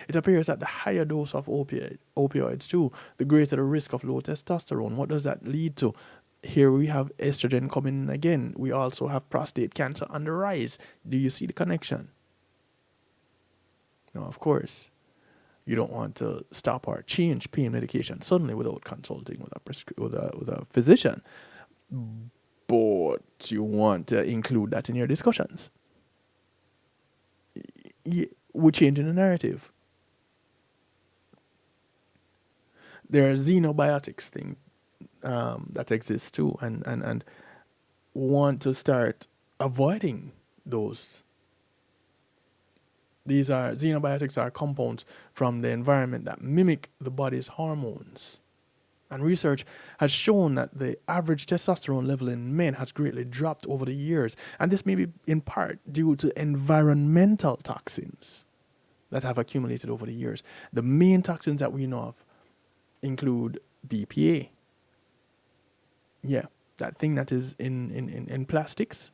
It appears that the higher dose of opioids too, the greater the risk of low testosterone. What does that lead to? Here we have estrogen coming in again. We also have prostate cancer on the rise. Do you see the connection? Now, of course, you don't want to stop or change pain medication suddenly without consulting with a physician. But you want to include that in your discussions. We're changing the narrative. There are xenobiotics thing that exists too, and want to start avoiding those. Xenobiotics are compounds from the environment that mimic the body's hormones. And research has shown that the average testosterone level in men has greatly dropped over the years. And this may be in part due to environmental toxins that have accumulated over the years. The main toxins that we know of include BPA. Yeah, that thing that is in plastics.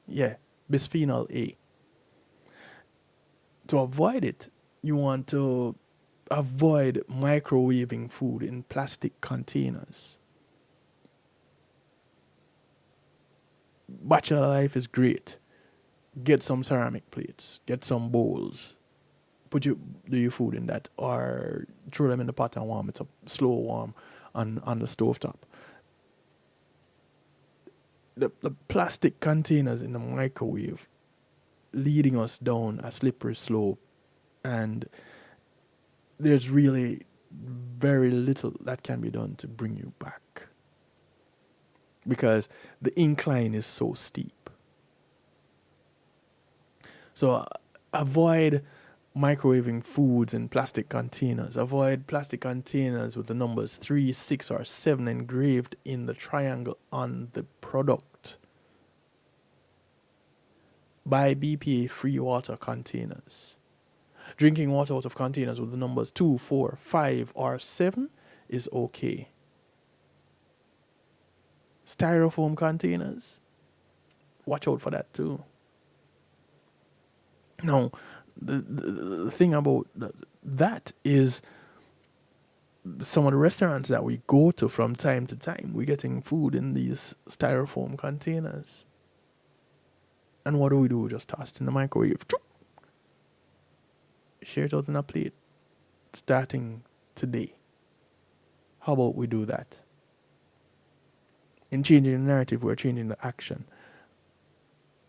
Yeah, bisphenol A. To avoid it, you want to avoid microwaving food in plastic containers. Bachelor life is great. Get some ceramic plates. Get some bowls. Do your food in that, or throw them in the pot and warm it up, slow warm on the stovetop. The plastic containers in the microwave leading us down a slippery slope, and there's really very little that can be done to bring you back because the incline is so steep. So avoid microwaving foods in plastic containers. Avoid plastic containers with the numbers 3, 6, or 7 engraved in the triangle on the product. Buy BPA-free water containers. Drinking water out of containers with the numbers 2, 4, 5, or 7 is okay. Styrofoam containers, watch out for that too. Now, the thing about that is some of the restaurants that we go to from time to time, we're getting food in these styrofoam containers. And what do? We just toss it in the microwave. Share it out in a plate starting today. How about we do that? In changing the narrative, we're changing the action.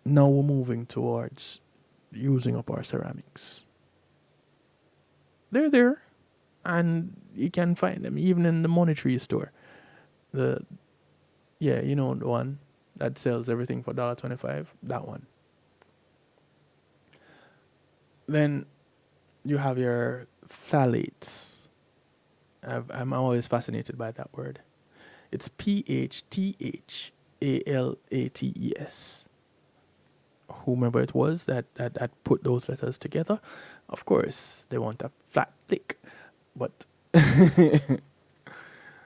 Now we're moving towards using up our ceramics. They're there, and you can find them even in the money tree store. The one that sells everything for $1.25, that one. Then you have your phthalates. I'm always fascinated by that word. It's PHTHALATES. Whomever it was that put those letters together, of course, they want a flat lick. But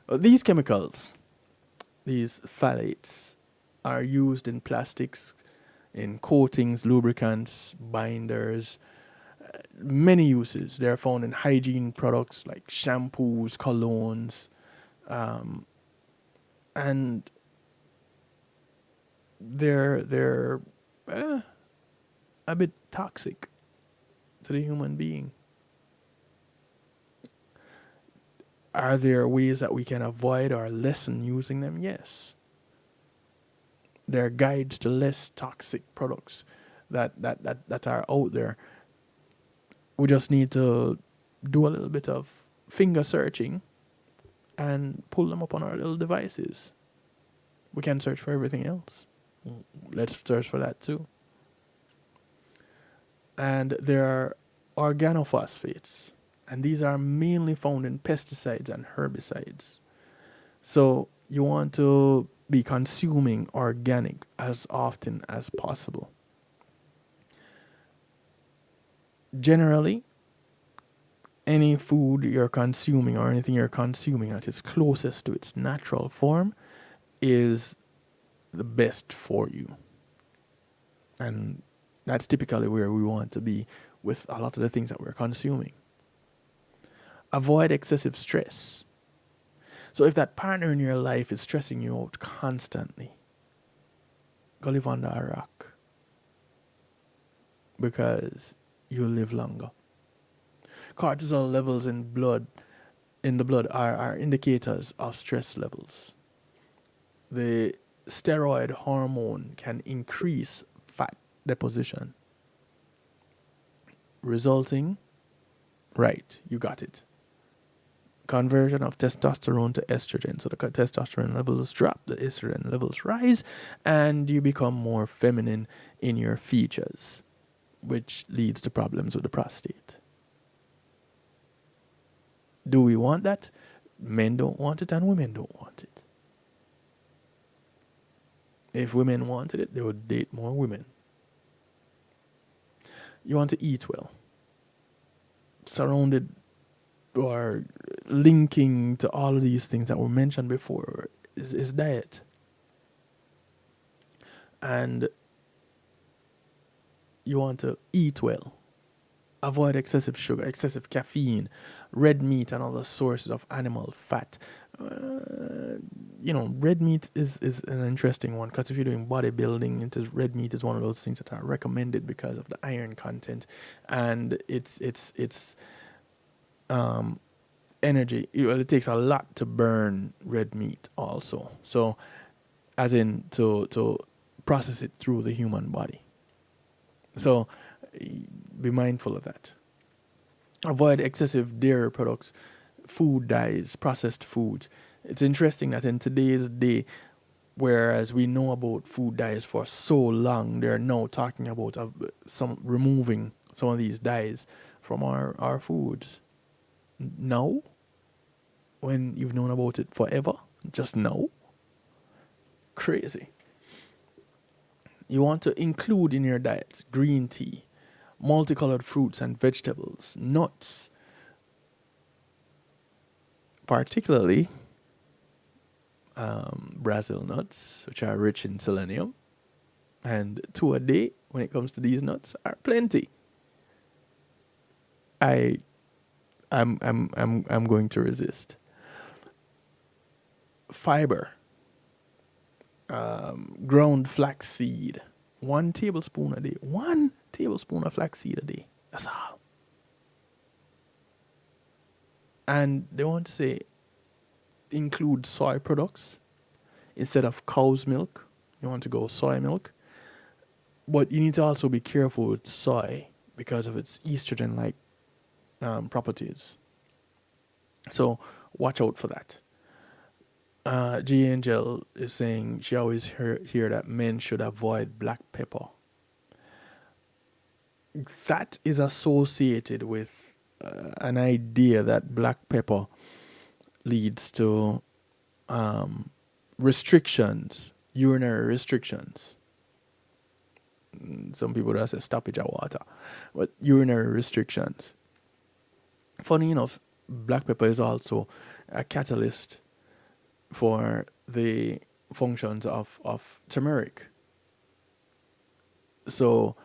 these chemicals, these phthalates, are used in plastics, in coatings, lubricants, binders, many uses. They're found in hygiene products like shampoos, colognes, and they're a bit toxic to the human being. Are there ways that we can avoid or lessen using them? Yes. There are guides to less toxic products that are out there. We just need to do a little bit of finger searching and pull them up on our little devices. We can search for everything else. Let's search for that too. And there are organophosphates, and these are mainly found in pesticides and herbicides. So you want to be consuming organic as often as possible. Generally, any food you're consuming or anything you're consuming that is closest to its natural form is the best for you. And that's typically where we want to be with a lot of the things that we're consuming. Avoid excessive stress. So if that partner in your life is stressing you out constantly, go live under a rock, because you'll live longer. Cortisol levels in the blood are indicators of stress levels. The steroid hormone can increase fat deposition, resulting, right, you got it, conversion of testosterone to estrogen. So the testosterone levels drop, the estrogen levels rise, and you become more feminine in your features, which leads to problems with the prostate. Do we want that? Men don't want it and women don't want it. If women wanted it, they would date more women. You want to eat well. Surrounded or linking to all of these things that were mentioned before is diet. And you want to eat well. Avoid excessive sugar, excessive caffeine, red meat, and other sources of animal fat. Red meat is an interesting one, because if you're doing bodybuilding, red meat is one of those things that are recommended because of the iron content and its energy. It takes a lot to burn red meat also. So, as in to process it through the human body. So, be mindful of that. Avoid excessive dairy products, food dyes, processed foods. It's interesting that in today's day, whereas we know about food dyes for so long, they're now talking about removing some of these dyes from our foods. Now, when you've known about it forever, just now. Crazy. You want to include in your diet green tea, multicolored fruits and vegetables, nuts, particularly Brazil nuts, which are rich in selenium, and 2 a day when it comes to these nuts are plenty. I'm going to resist. Fiber, ground flaxseed, 1 tablespoon a day. 1 tablespoon of flaxseed a day. That's all. And they want to say include soy products instead of cow's milk. You want to go soy milk. But you need to also be careful with soy because of its estrogen-like properties. So watch out for that. G. Angel is saying she always hear that men should avoid black pepper. That is associated with an idea that black pepper leads to restrictions, urinary restrictions. Some people just say stoppage of water, but urinary restrictions. Funny enough, black pepper is also a catalyst for the functions of turmeric. So,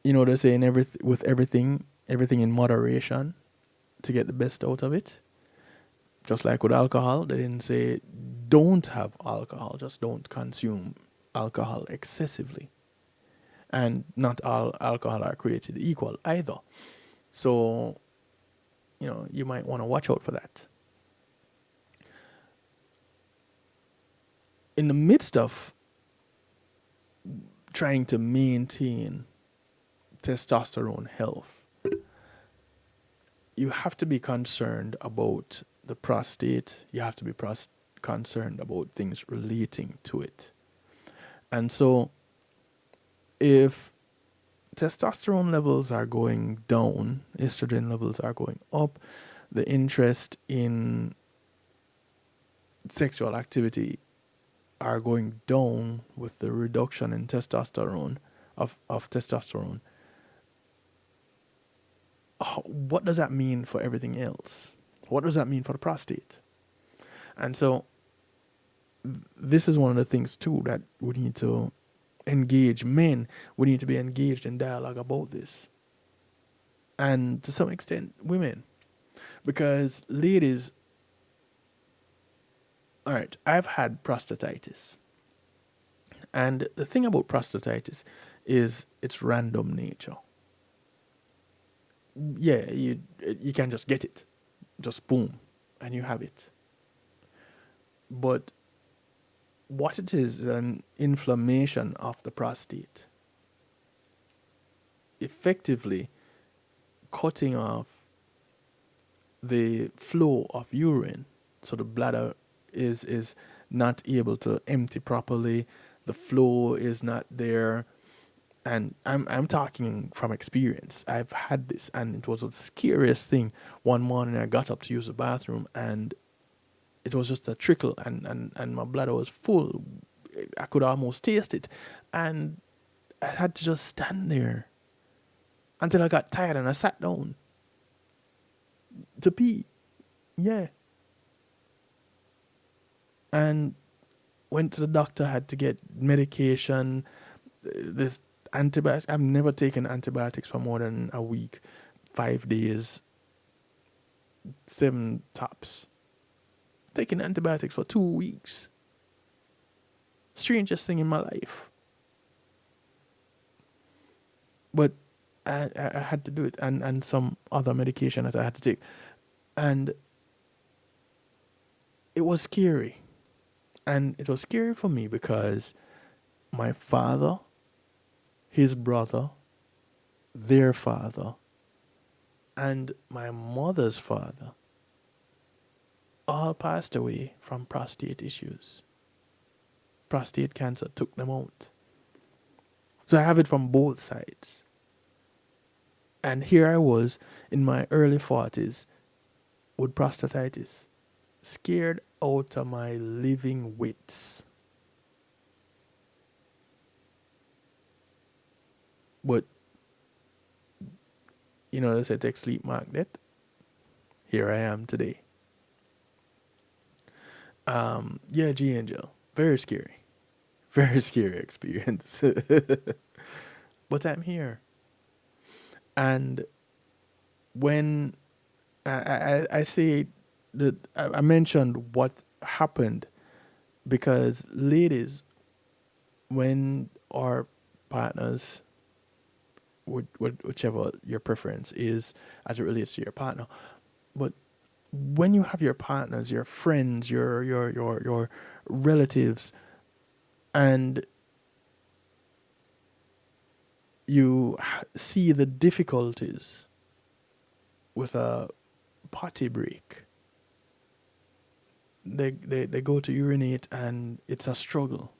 they're saying everything in moderation to get the best out of it. Just like with alcohol, they didn't say don't have alcohol, just don't consume alcohol excessively. And not all alcohol are created equal either. So, you might want to watch out for that. In the midst of trying to maintain testosterone health, you have to be concerned about the prostate. You have to be concerned about things relating to it. And so, if testosterone levels are going down, estrogen levels are going up, the interest in sexual activity are going down with the reduction in testosterone of testosterone, what does that mean for everything else? What does that mean for the prostate? And so this is one of the things too that we need to engage men. We need to be engaged in dialogue about this. And to some extent, women. Because ladies, all right, I've had prostatitis. And the thing about prostatitis is its random nature. Yeah, you can just get it. Just boom, and you have it. But what it is an inflammation of the prostate. Effectively cutting off the flow of urine. So the bladder is not able to empty properly. The flow is not there. And I'm talking from experience. I've had this, and it was the scariest thing. One morning I got up to use the bathroom, and it was just a trickle, and my bladder was full. I could almost taste it. And I had to just stand there until I got tired, and I sat down to pee. Yeah. And went to the doctor, had to get medication. This antibiotics, I've never taken antibiotics for more than a week, 5 days, 7 tops. Taking antibiotics for 2 weeks. Strangest thing in my life. But I had to do it, and some other medication that I had to take. And it was scary. And it was scary for me because my father, his brother, their father, and my mother's father all passed away from prostate issues. Prostate cancer took them out. So I have it from both sides. And here I was in my early 40s with prostatitis, scared out of my living wits. But, you know, they say take sleep, mark death. Here I am today. Yeah, G Angel. Very scary. Very scary experience. But I'm here. And when I say that I mentioned what happened, because ladies, when our partners, whichever your preference is as it relates to your partner, but when you have your partners, your friends, your relatives, and you see the difficulties with a potty break, they go to urinate and it's a struggle.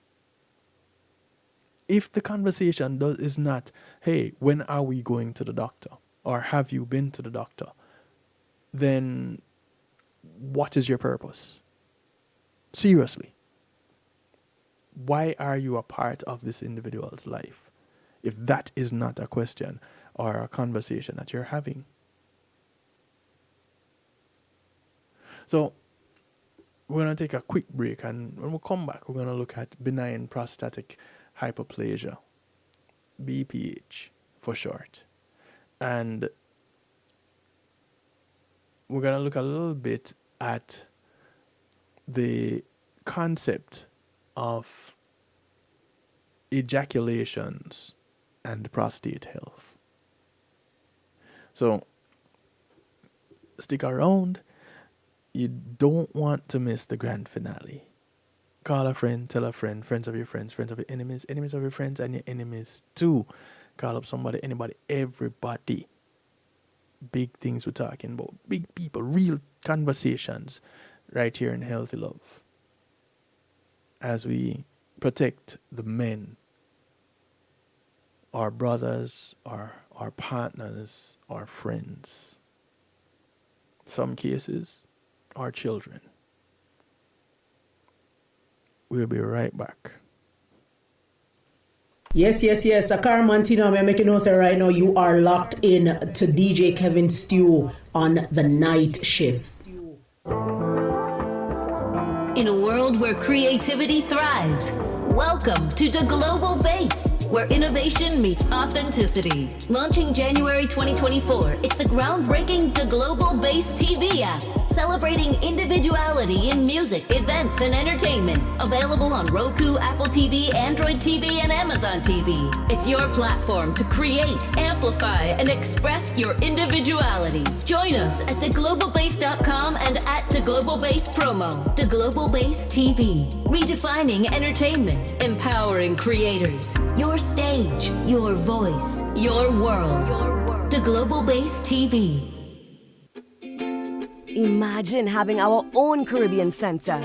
If the conversation is not, hey, when are we going to the doctor? Or have you been to the doctor? Then what is your purpose? Seriously. Why are you a part of this individual's life? If that is not a question or a conversation that you're having. So we're going to take a quick break, and when we come back, we're going to look at benign prostatic hyperplasia, BPH for short. And we're going to look a little bit at the concept of ejaculations and prostate health. So stick around. You don't want to miss the grand finale. Call a friend, tell a friend, friends of your friends, friends of your enemies, enemies of your friends, and your enemies too. Call up somebody, anybody, everybody. Big things we're talking about. Big people, real conversations right here in Healthy Love. As we protect the men, our brothers, our partners, our friends. Some cases, our children. We'll be right back. Yes. Akar Mantino, I'm making notes right now. You are locked in to DJ Kevin Stew on the night shift. In a world where creativity thrives, welcome to the Global Base, where innovation meets authenticity. Launching January 2024, it's the groundbreaking The Global Base TV app, celebrating individuality in music, events, and entertainment. Available on Roku, Apple TV, Android TV, and Amazon TV. It's your platform to create, amplify, and express your individuality. Join us at theglobalbase.com and at The Global Base Promo. The Global Base TV, redefining entertainment, empowering creators. Your stage, your voice, your world. The Global Base TV. Imagine having our own Caribbean Center.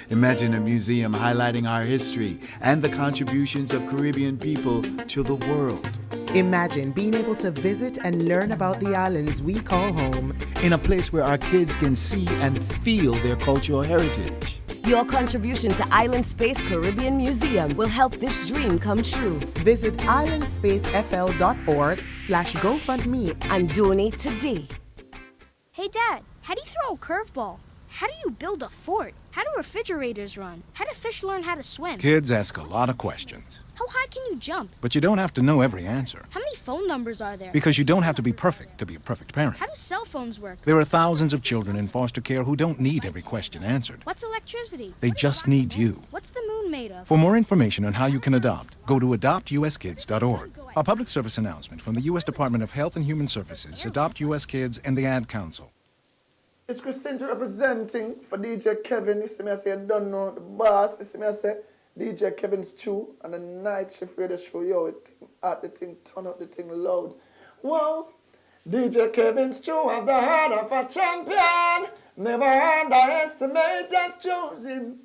Imagine a museum highlighting our history and the contributions of Caribbean people to the world. Imagine being able to visit and learn about the islands we call home. In a place where our kids can see and feel their cultural heritage. Your contribution to Island Space Caribbean Museum will help this dream come true. Visit islandspacefl.org/GoFundMe and donate today. Hey Dad, how do you throw a curveball? How do you build a fort? How do refrigerators run? How do fish learn how to swim? Kids ask a lot of questions. How high can you jump? But you don't have to know every answer. How many phone numbers are there? Because you don't have to be perfect to be a perfect parent. How do cell phones work? There are thousands of children in foster care who don't need every question answered. What's electricity? They just need you. What's the moon made of? For more information on how you can adopt, go to adoptuskids.org. A public service announcement from the U.S. Department of Health and Human Services, Adopt U.S. Kids, and the Ad Council. It's Christine representing for DJ Kevin. You see me, I say, I don't know the boss. You see me, I say, DJ Kevin Stew and the night shift radio show. Yo, the thing, turn up the thing loud. Whoa, DJ Kevin Stew have the heart of a champion. Never underestimate, just choose him.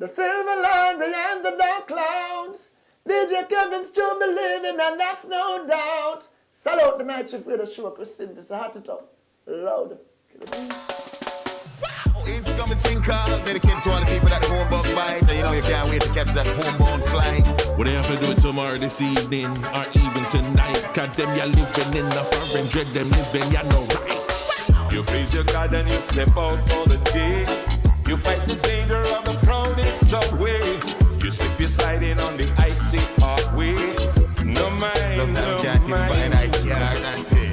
The silver line behind the dark clouds. DJ Kevin Stew believing, and that's no doubt. Salute the night shift radio show, Christine. It's a heart it up, loud. It's coming tinker. Dedicated to all the people that home bug bite. You know you can't wait to catch that homebound flight. What they have to do tomorrow, this evening, or even tonight? Cause them you living in the foreign dread, them living you know right. You praise your God and you step out for the day. You fight the danger of the crowded subway. You slip, you sliding on the icy pathway. No mind, no mind.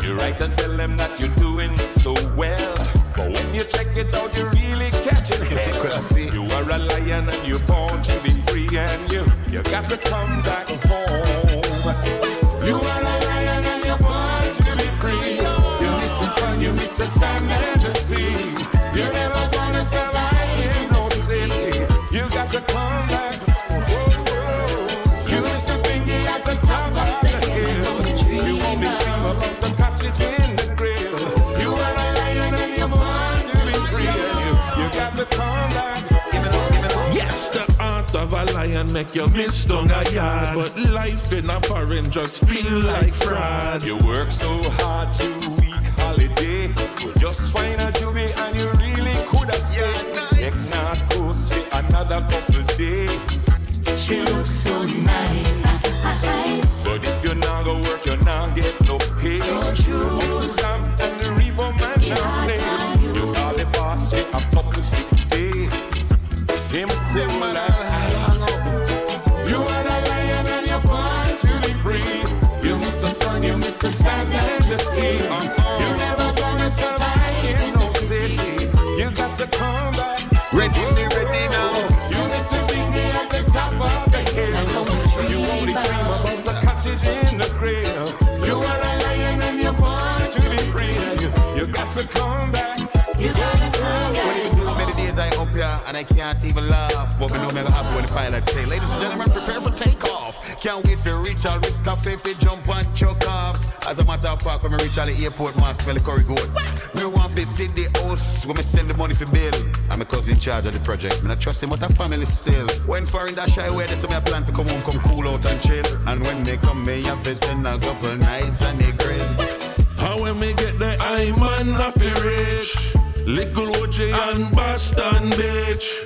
You write and tell them that you're doing so well. But when you check it out, you're really catching hell. You are a lion and you're born to be free, and you got to come back home. You are a lion and you're born to be free. You miss the sun, you miss the sand and the sea. You're never gonna survive in no city. You got to come back home. You miss the thingy at the top of the hill. You only dream about the cottage in the grill. You are a lion and you're born to be free. You got to come back. Yes, the art of a lion make you miss down a yard. But life in a foreign just feel like fraud. You work so hard 2 week holiday. You just find a juvie and you really could have stayed. Next not go see another couple days. She looks so nice. But if you not go work, you not get no pay. So true. The Sam and the Reaper man now play. You call the boss, say a publicity. Him cool as ice. You are a lion and you're born to be free. You miss the sun, you miss the sand and the sea. You're never gonna survive in no city. You got to come back. Ready now. You miss the thingy at the top of the hill. You only dream about the cottage in the cradle. You are a lion and you're born to be free. You got to come back. You gotta come back. What do you do? Many days I up here and I can't even laugh. But we know me happy when the pilots say, ladies and gentlemen, prepare for takeoff. Can't wait for reach all Rick's Cafe if it jump and choke off. As a matter of fact, when we reach all the airport, man, smell the curry goat. Me want to visit the house when me send the money for bill. I'm a cousin in charge of the project. Me not trust him, but a family still. When foreign that shy away, they say me a plan to come home, come cool out and chill. And when they come, me a visit a couple nights and they grill. How when me get the I man happy rich. Little OJ and Boston bitch.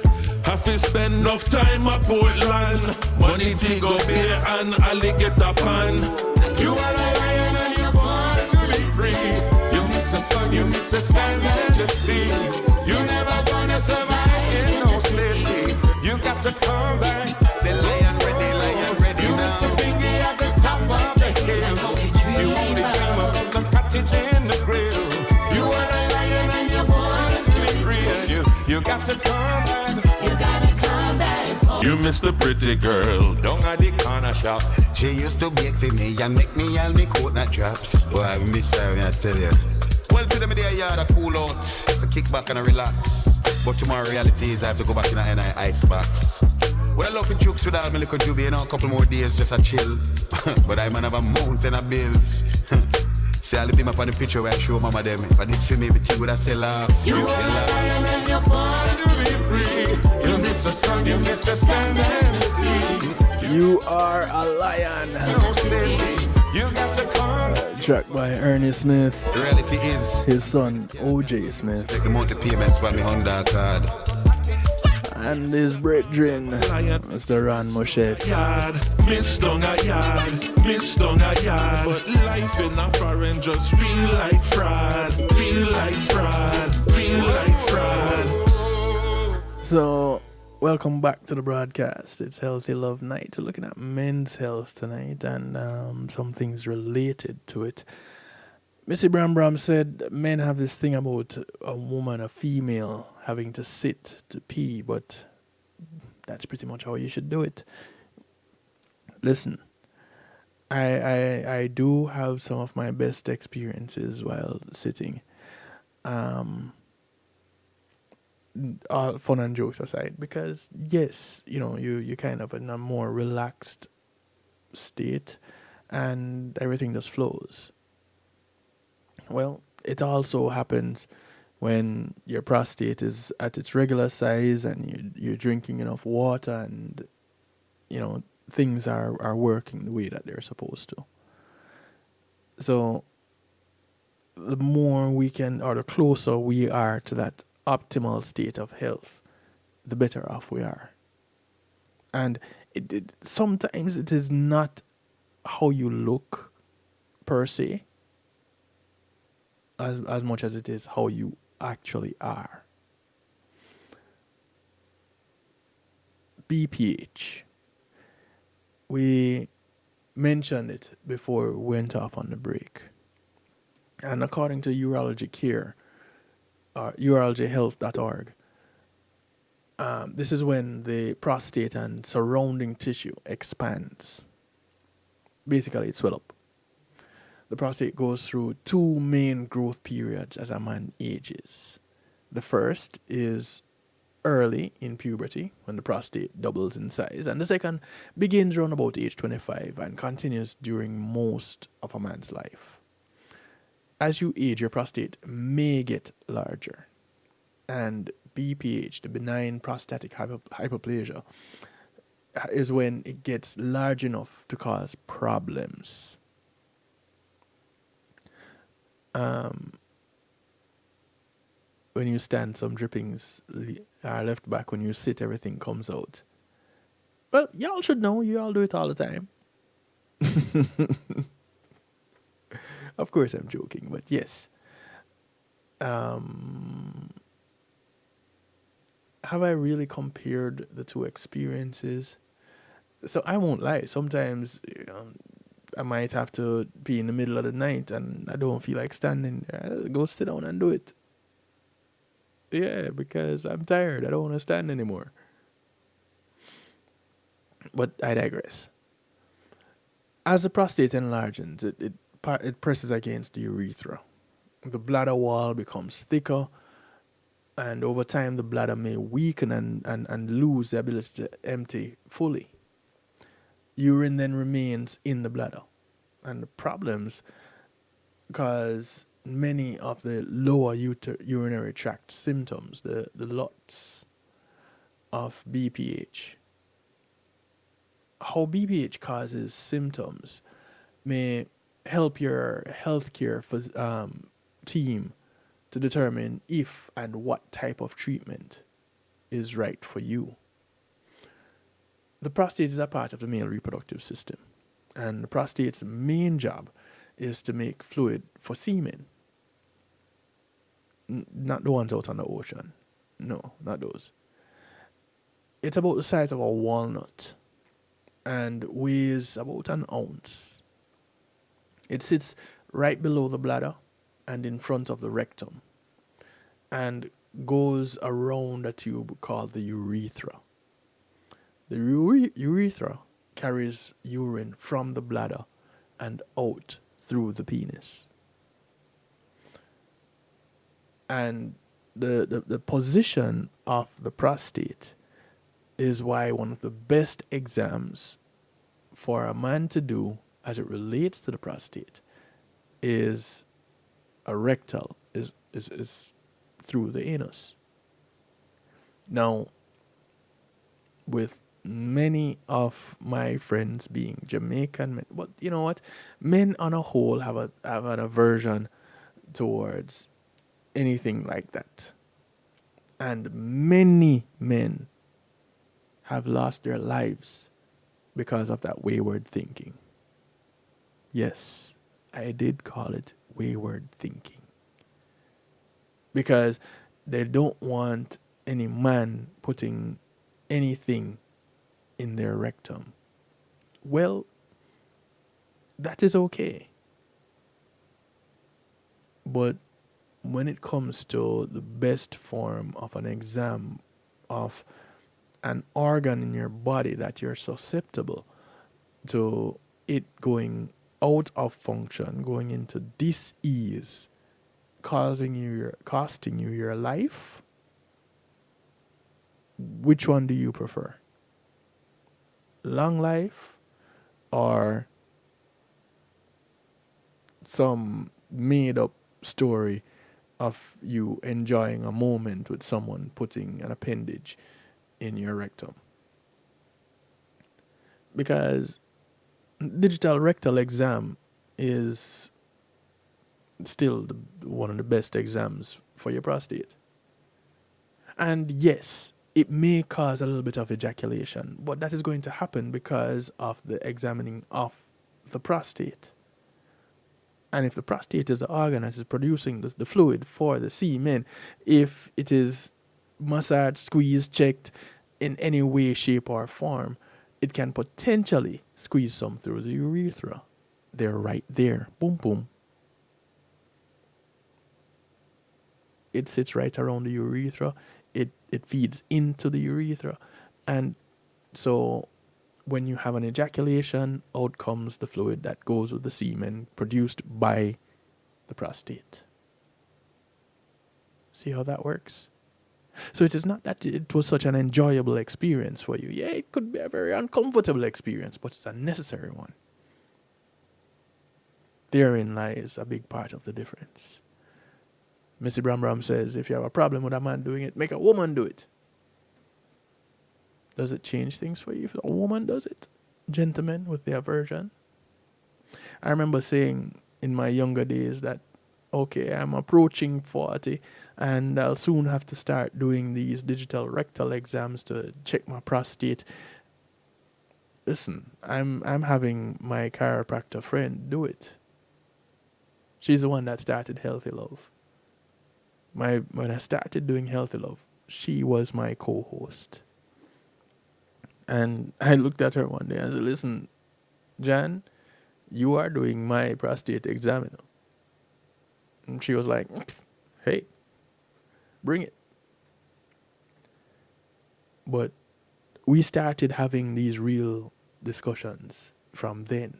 Have to spend enough time at Portland. Money to go beer and alligator pan. You are a lion and you're born to be free. You miss the sun, you miss the sand and the sea. You never gonna survive in no city. You got to come back. The lion ready You miss the biggie at the top of the hill. You only dream of the cottage in the grill. You are a lion and you're born to be free. And you got to come back. You gotta come back home. You miss the pretty girl down at the corner shop. She used to bake for me and make me all me coconut drops. Boy, I miss her, I tell you. Well, to them in the yard, I cool out, to kick back and I relax. But tomorrow reality is I have to go back in an ice box. Well, I love the jokes with all my little juvie, you know, a couple more days just a chill. But I man have a mountain of bills. See, I'll be up on the picture where I show mama them. If I did film everything, would I sell off? You are a lion and you're born to be free. You miss the sun, you miss the sand and the sea. You are a lion. You got to come. Track by Ernie Smith. The reality is his son OJ Smith. Take the monthly payments by me Honda card. And his brethren, Mr. Ron Moshett. Yard, miss down a yard, miss down a yard. But life in a foreign just feel like fraud, feel like fraud, feel like fraud. So, welcome back to the broadcast. It's Healthy Love Night. We're looking at men's health tonight and some things related to it. Missy Bram said men have this thing about a woman, a female, having to sit to pee, but that's pretty much how you should do it. Listen, I do have some of my best experiences while sitting. All fun and jokes aside, because yes, you know, you kind of in a more relaxed state and everything just flows. Well, it also happens when your prostate is at its regular size and you're drinking enough water and, you know, things are working the way that they're supposed to. So the more we can, or the closer we are to that optimal state of health, the better off we are. And sometimes it is not how you look per se, as much as it is how you actually are. BPH. We mentioned it before we went off on the break. And according to Urology Care, urologyhealth.org, this is when the prostate and surrounding tissue expands. Basically, it swells up. The prostate goes through two main growth periods as a man ages. The first is early in puberty, when the prostate doubles in size, and the second begins around about age 25 and continues during most of a man's life. As you age, your prostate may get larger, and BPH, the benign prostatic hyperplasia, is when it gets large enough to cause problems. When you stand, some drippings are left back. When you sit, everything comes out. Well, y'all should know. You all do it all the time. Of course, I'm joking, but yes. Have I really compared the two experiences? So I won't lie. Sometimes, I might have to be in the middle of the night and I don't feel like standing. Go sit down and do it. Yeah, because I'm tired. I don't want to stand anymore. But I digress. As the prostate enlarges, it presses against the urethra. The bladder wall becomes thicker, and over time the bladder may weaken and lose the ability to empty fully. Urine then remains in the bladder, and the problems cause many of the lower urinary tract symptoms, the LUTs of BPH. How BPH causes symptoms may help your healthcare team to determine if and what type of treatment is right for you. the prostate is a part of the male reproductive system. And the prostate's main job is to make fluid for semen. Not the ones out on the ocean. No, not those. It's about the size of a walnut and weighs about an ounce. It sits right below the bladder and in front of the rectum and goes around a tube called the urethra. The urethra carries urine from the bladder and out through the penis. And the position of the prostate is why one of the best exams for a man to do as it relates to the prostate is a rectal, is through the anus. Now, with many of my friends being Jamaican men, but you know what? Men on a whole have an aversion towards anything like that. And many men have lost their lives because of that wayward thinking. Yes, I did call it wayward thinking. Because they don't want any man putting anything in their rectum. Well, that is okay. But when it comes to the best form of an exam of an organ in your body that you're susceptible to it going out of function, going into dis-ease, costing you your life, which one do you prefer? Long life or some made up story of you enjoying a moment with someone putting an appendage in your rectum? Because digital rectal exam is still one of the best exams for your prostate. And yes, it may cause a little bit of ejaculation, but that is going to happen because of the examining of the prostate. And if the prostate is the organ that is producing the fluid for the semen, if it is massaged, squeezed, checked in any way, shape, or form, it can potentially squeeze some through the urethra. They're right there. Boom, boom. It sits right around the urethra. It feeds into the urethra. And so when you have an ejaculation, out comes the fluid that goes with the semen produced by the prostate. See how that works? So it is not that it was such an enjoyable experience for you. Yeah, it could be a very uncomfortable experience, but it's a necessary one. Therein lies a big part of the difference. Missy Bram Bram says, if you have a problem with a man doing it, make a woman do it. Does it change things for you if a woman does it? Gentlemen with the aversion. I remember saying in my younger days that, okay, I'm approaching 40 and I'll soon have to start doing these digital rectal exams to check my prostate. Listen, I'm having my chiropractor friend do it. She's the one that started Healthy Love. When I started doing Healthy Love, she was my co-host. And I looked at her one day and said, listen, Jan, you are doing my prostate exam. And she was like, hey, bring it. But we started having these real discussions from then.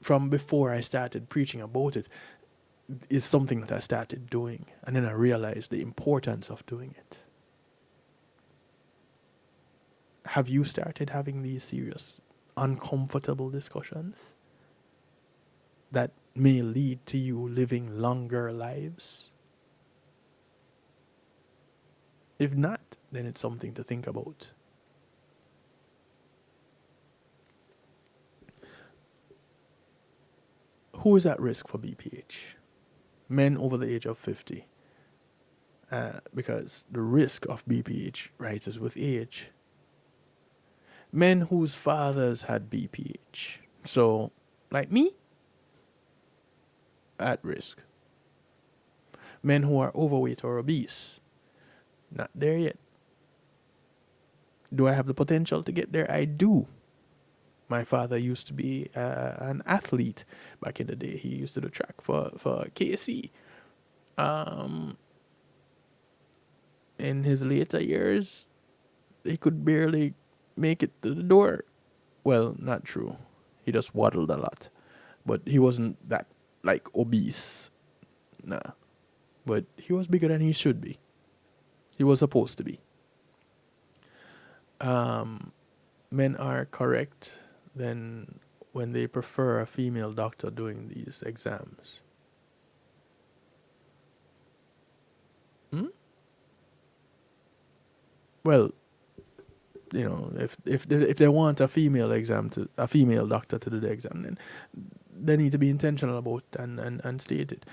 From before I started preaching about it, is something that I started doing. And then I realized the importance of doing it. Have you started having these serious, uncomfortable discussions that may lead to you living longer lives? If not, then it's something to think about. Who is at risk for BPH? Men over the age of 50 because the risk of BPH rises with age. Men whose fathers had BPH, so like me, at risk. Men who are overweight or obese, not there yet. Do I have the potential to get there? I do. My father used to be an athlete back in the day. He used to do track for KC. In his later years, he could barely make it to the door. Well, not true. He just waddled a lot. But he wasn't that, like, obese. Nah. But he was bigger than he should be. He was supposed to be. Men are correct then when they prefer a female doctor doing these exams. Well, you know, if they want a female doctor to do the exam, then they need to be intentional about it and state it.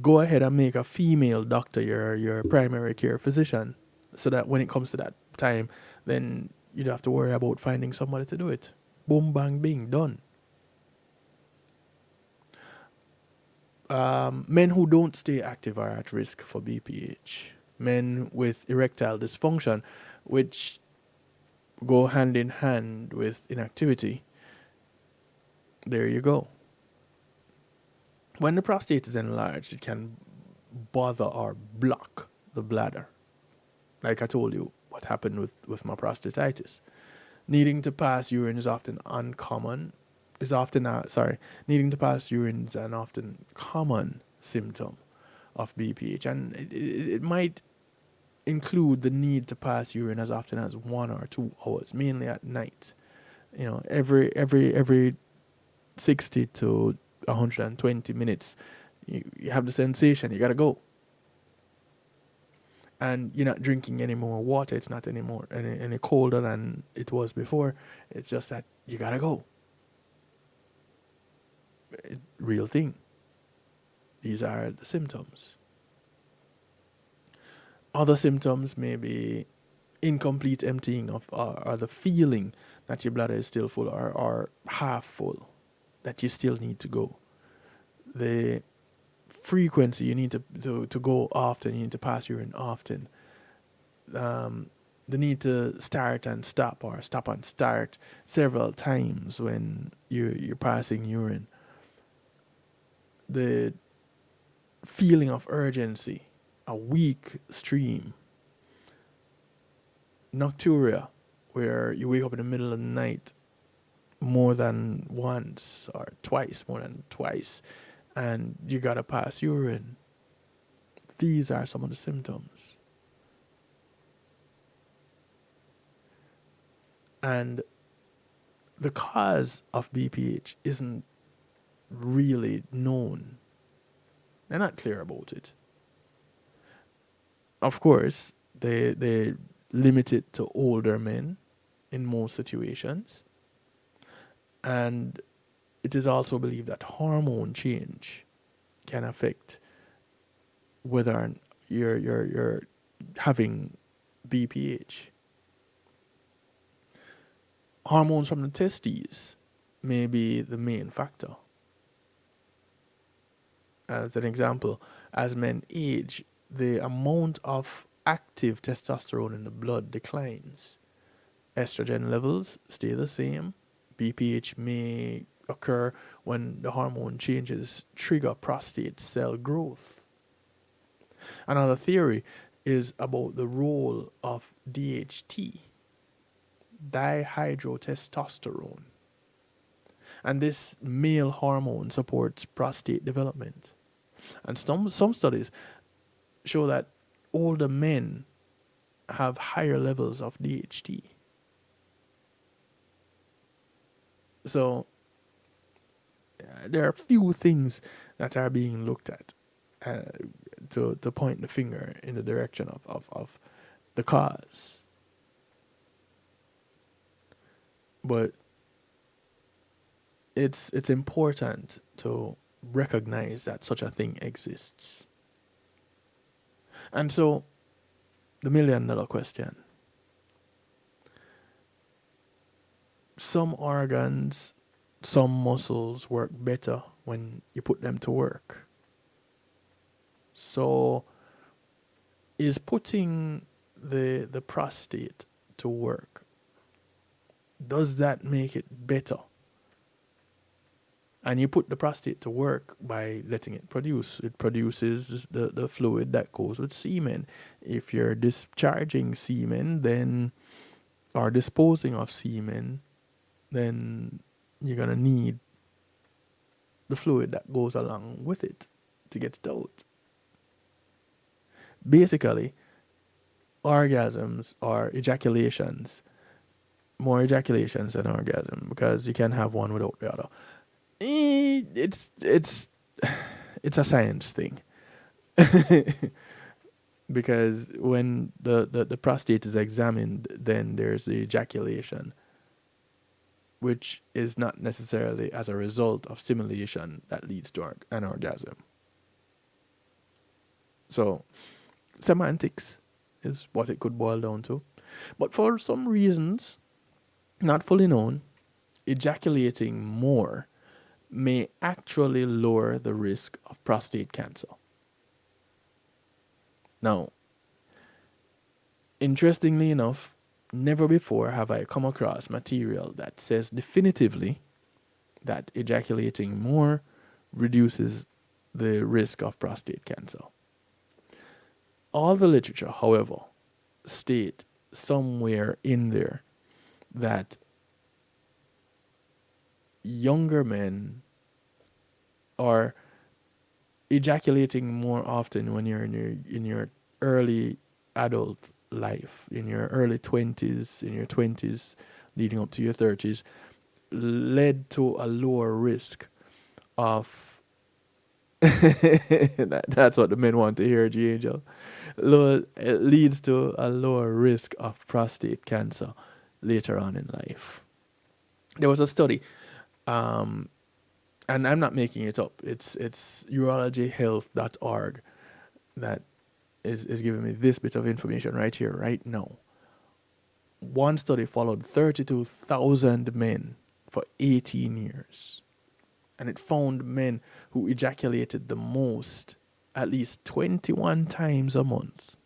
Go ahead and make a female doctor your primary care physician, so that when it comes to that time, then you don't have to worry about finding somebody to do it. Boom, bang, bing, done. Men who don't stay active are at risk for BPH. Men with erectile dysfunction, which go hand in hand with inactivity. There you go. When the prostate is enlarged, it can bother or block the bladder. Like I told you, what happened with my prostatitis. Needing to pass urine is often uncommon. Needing to pass urine is an often common symptom of BPH, and it might include the need to pass urine as often as 1 or 2 hours, mainly at night. You know, every 60 to 120 minutes, you have the sensation you gotta go. And you're not drinking any more water. It's not anymore any colder than it was before. It's just that you gotta go. Real thing. These are the symptoms. Other symptoms may be incomplete emptying of, or the feeling that your bladder is still full or half full, that you still need to go. The frequency, you need to go often, you need to pass urine often. The need to start and stop or stop and start several times when you're passing urine. The feeling of urgency, a weak stream. Nocturia, where you wake up in the middle of the night more than once or twice, more than twice, and you gotta pass urine. These are some of the symptoms. And the cause of BPH isn't really known. They're not clear about it. Of course, they limit it to older men in most situations. And it is also believed that hormone change can affect whether you're having BPH. Hormones from the testes may be the main factor. As an example, as men age, the amount of active testosterone in the blood declines. Estrogen levels stay the same. BPH may occur when the hormone changes trigger prostate cell growth. Another theory is about the role of DHT, dihydrotestosterone. And this male hormone supports prostate development. And some studies show that older men have higher levels of DHT. So there are a few things that are being looked at to point the finger in the direction of the cause. But it's important to recognize that such a thing exists. And so, the $1,000,000 question. Some organs, some muscles work better when you put them to work. So, is putting the prostate to work, does that make it better? And you put the prostate to work by letting it produce. It produces the fluid that goes with semen. If you're discharging semen, then, or disposing of semen, then you're going to need the fluid that goes along with it to get it out. Basically, orgasms or ejaculations, more ejaculations than orgasm, because you can have one without the other. It's a science thing. Because when the prostate is examined, then there's the ejaculation, which is not necessarily as a result of stimulation that leads to an orgasm. So, semantics is what it could boil down to. But for some reasons, not fully known, ejaculating more may actually lower the risk of prostate cancer. Now, interestingly enough, never before have I come across material that says definitively that ejaculating more reduces the risk of prostate cancer. All the literature, however, state somewhere in there that younger men are ejaculating more often when you're in your early adult life, in your early 20s, in your 20s, leading up to your 30s, led to a lower risk of that's what the men want to hear, G Angel. It leads to a lower risk of prostate cancer later on in life. There was a study, and I'm not making it up. It's urologyhealth.org that is giving me this bit of information right here, right now. One study followed 32,000 men for 18 years. And it found men who ejaculated the most at least 21 times a month.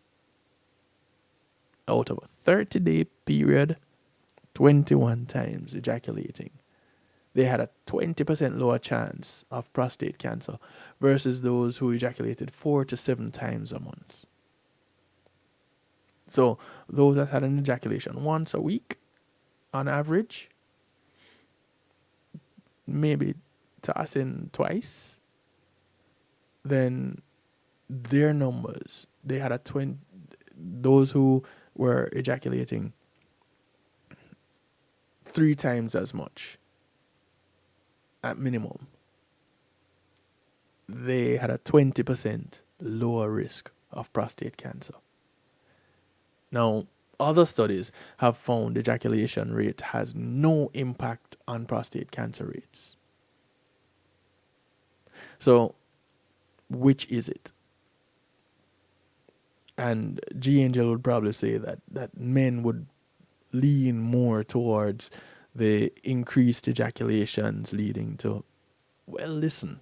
Out of a 30-day period, 21 times ejaculating. They had a 20% lower chance of prostate cancer versus those who ejaculated 4 to 7 times a month. So those that had an ejaculation once a week, on average, maybe tossing twice, then their numbers, they had those who were ejaculating 3 times as much at minimum, they had a 20% lower risk of prostate cancer. Now, other studies have found ejaculation rate has no impact on prostate cancer rates. So, which is it? And G Angel would probably say that men would lean more towards the increased ejaculations leading to, well, listen,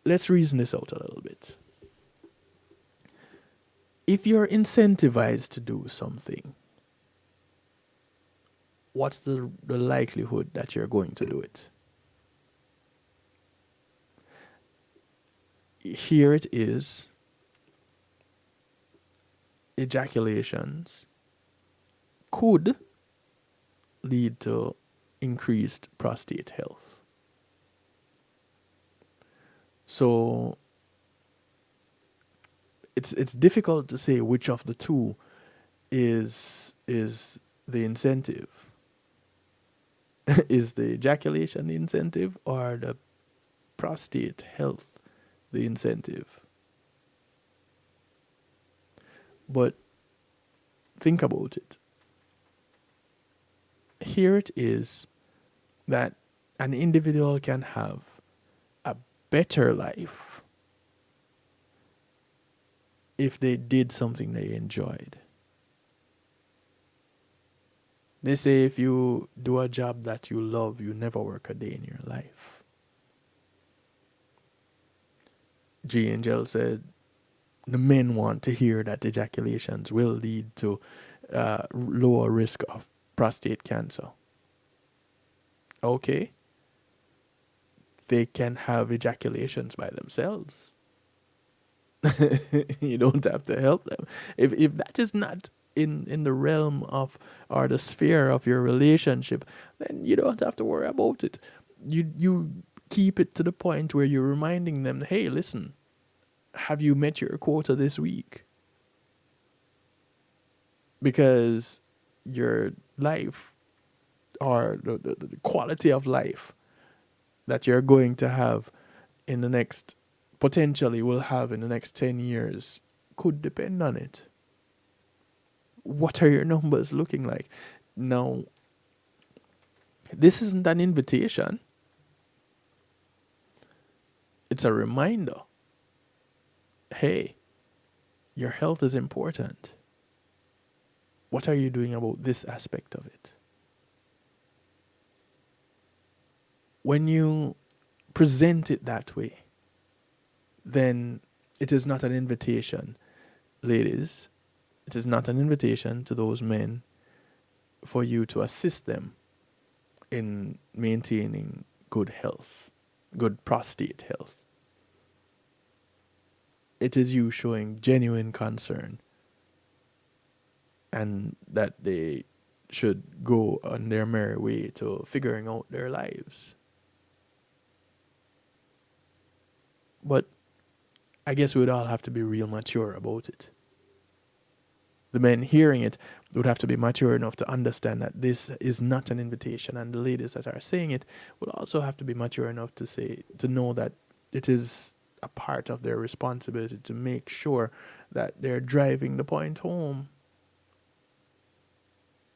let's reason this out a little bit. If you're incentivized to do something, what's the likelihood that you're going to do it? Here it is. Ejaculations could lead to increased prostate health. So it's difficult to say which of the two is the incentive. Is the ejaculation the incentive or the prostate health the incentive? But think about it. Here it is that an individual can have a better life if they did something they enjoyed. They say if you do a job that you love, you never work a day in your life. G. Angel said the men want to hear that ejaculations will lead to lower risk of prostate cancer. Okay. They can have ejaculations by themselves. You don't have to help them. If that is not in the realm of or the sphere of your relationship, then you don't have to worry about it. You keep it to the point where you're reminding them, hey, listen, have you met your quota this week? Because your life or the quality of life that you're going to have in the next, potentially will have in the next 10 years could depend on it. What are your numbers looking like? Now, this isn't an invitation. It's a reminder. Hey, your health is important. What are you doing about this aspect of it? When you present it that way, then it is not an invitation, ladies. It is not an invitation to those men for you to assist them in maintaining good health, good prostate health. It is you showing genuine concern and that they should go on their merry way to figuring out their lives. But I guess we would all have to be real mature about it. The men hearing it would have to be mature enough to understand that this is not an invitation, and the ladies that are saying it would also have to be mature enough to know that it is a part of their responsibility to make sure that they're driving the point home.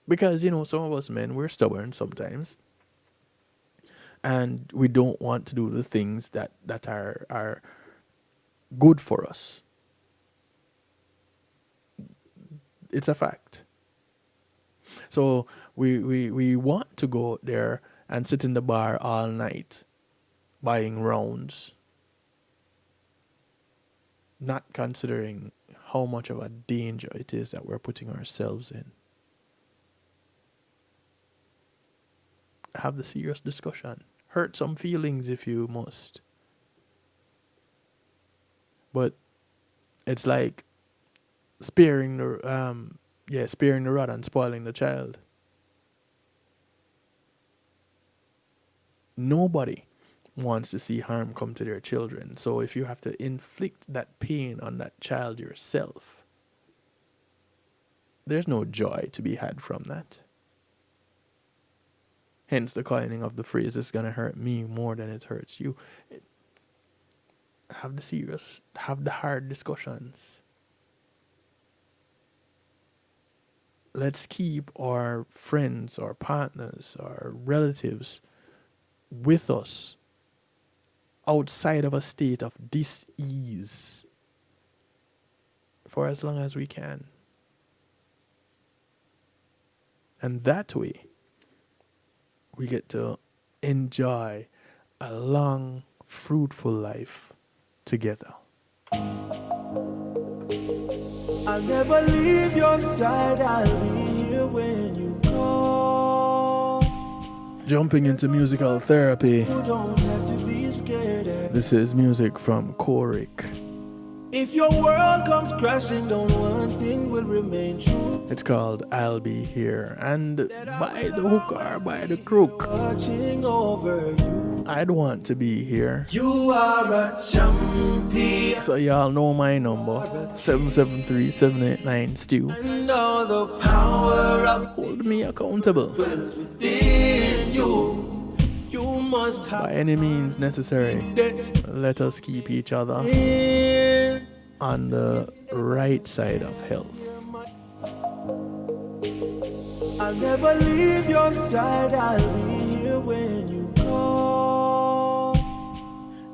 Because, some of us men, we're stubborn sometimes. And we don't want to do the things that are good for us. It's a fact. So we want to go there and sit in the bar all night buying rounds, not considering how much of a danger it is that we're putting ourselves in. Have the serious discussion. Hurt some feelings if you must. But it's like sparing the rod and spoiling the child. Nobody wants to see harm come to their children. So if you have to inflict that pain on that child yourself, there's no joy to be had from that. Hence the coining of the phrase, it's going to hurt me more than it hurts you. Have the hard discussions. Let's keep our friends, our partners, our relatives with us outside of a state of dis-ease for as long as we can. And that way, we get to enjoy a long, fruitful life together. I'll never leave your side, I'll be here when you call. Jumping into musical therapy. You don't have to be scared. This is music from Korik. If your world comes crashing down, one thing will remain true. It's called I'll Be Here. And by the hook or by the crook, Watching over you. I'd want to be here. You are a champion. So y'all know my number, 773-789-STEW. And all the power of Hold me accountable. within you. You must have By any means necessary, let us keep each other on the right side of health. I'll never leave your side, I'll be here when you call.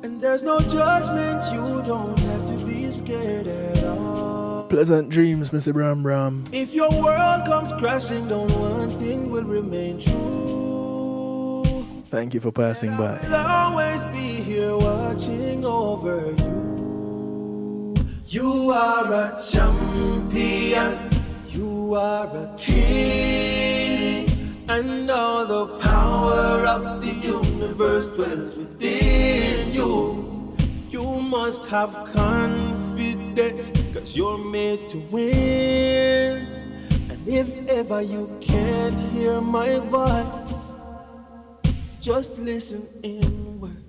And there's no judgment, you don't have to be scared at all. Pleasant dreams, Mr. Bram Bram. If your world comes crashing down, one thing will remain true. Thank you for passing by. I'll always be here watching over you. You are a champion. You are a king. And all the power of the universe dwells within you. You must have confidence, 'cause you're made to win. And if ever you can't hear my voice, just listen inward.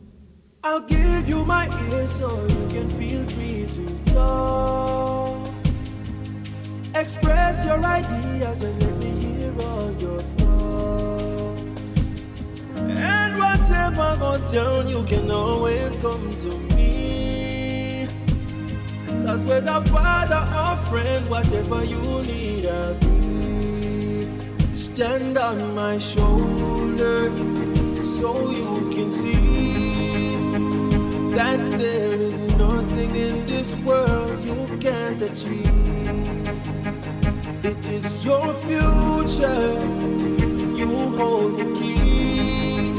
I'll give you my ear so you can feel free to talk. Express your ideas and let me hear all your thoughts. And whatever goes down, you can always come to me. 'Cause with a father or friend, whatever you need, I'll be. Stand on my shoulders so you can see that there is nothing in this world you can't achieve. It is your future, you hold the key.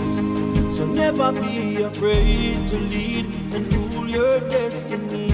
So never be afraid to lead and rule your destiny.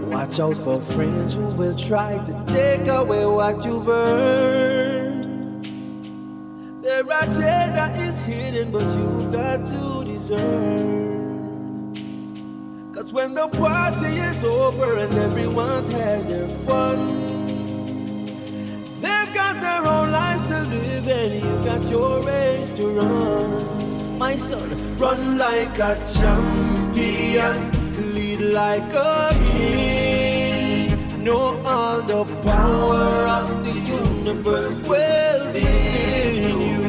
Watch out for friends who will try to take away what you've earned. Their agenda is hidden, but you've got to discern. 'Cause when the party is over and everyone's had their fun, they've got their own lives to live and you got your race to run. My son, run like a champion, lead like a king. Know all the power of the universe dwells in you.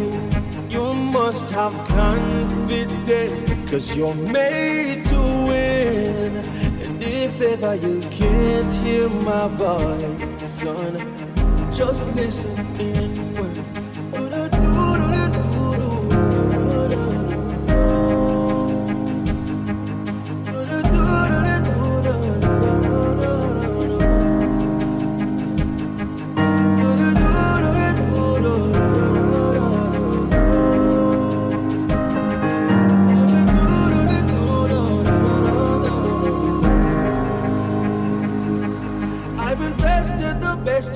You must have confidence, 'cause you're made to win. And if ever you can't hear my voice, son, just listen inward.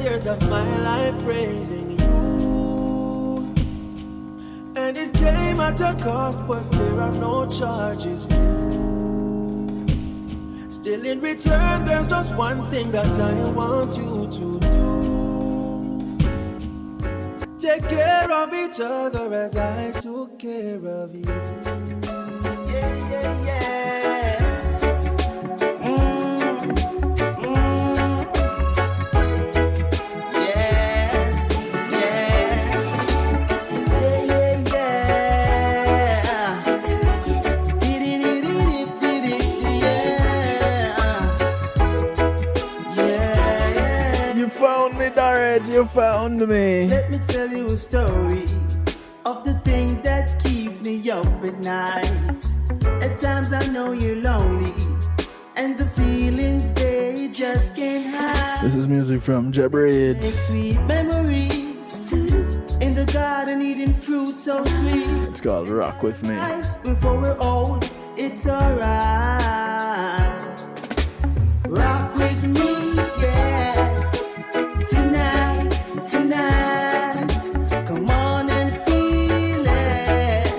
Years of my life raising you, and it came at a cost, but there are no charges due. Still in return, there's just one thing that I want you to do. Take care of each other as I took care of you. Yeah, yeah, yes. You found me. Let me tell you a story of the things that keeps me up at night. At times I know you're lonely, and the feelings they just can't hide. This is music from Jabraids. Sweet memories in the garden eating fruit so sweet. It's called Rock With Me. Before we're old, it's alright. Rock with me, yes. Tonight, come on and feel it.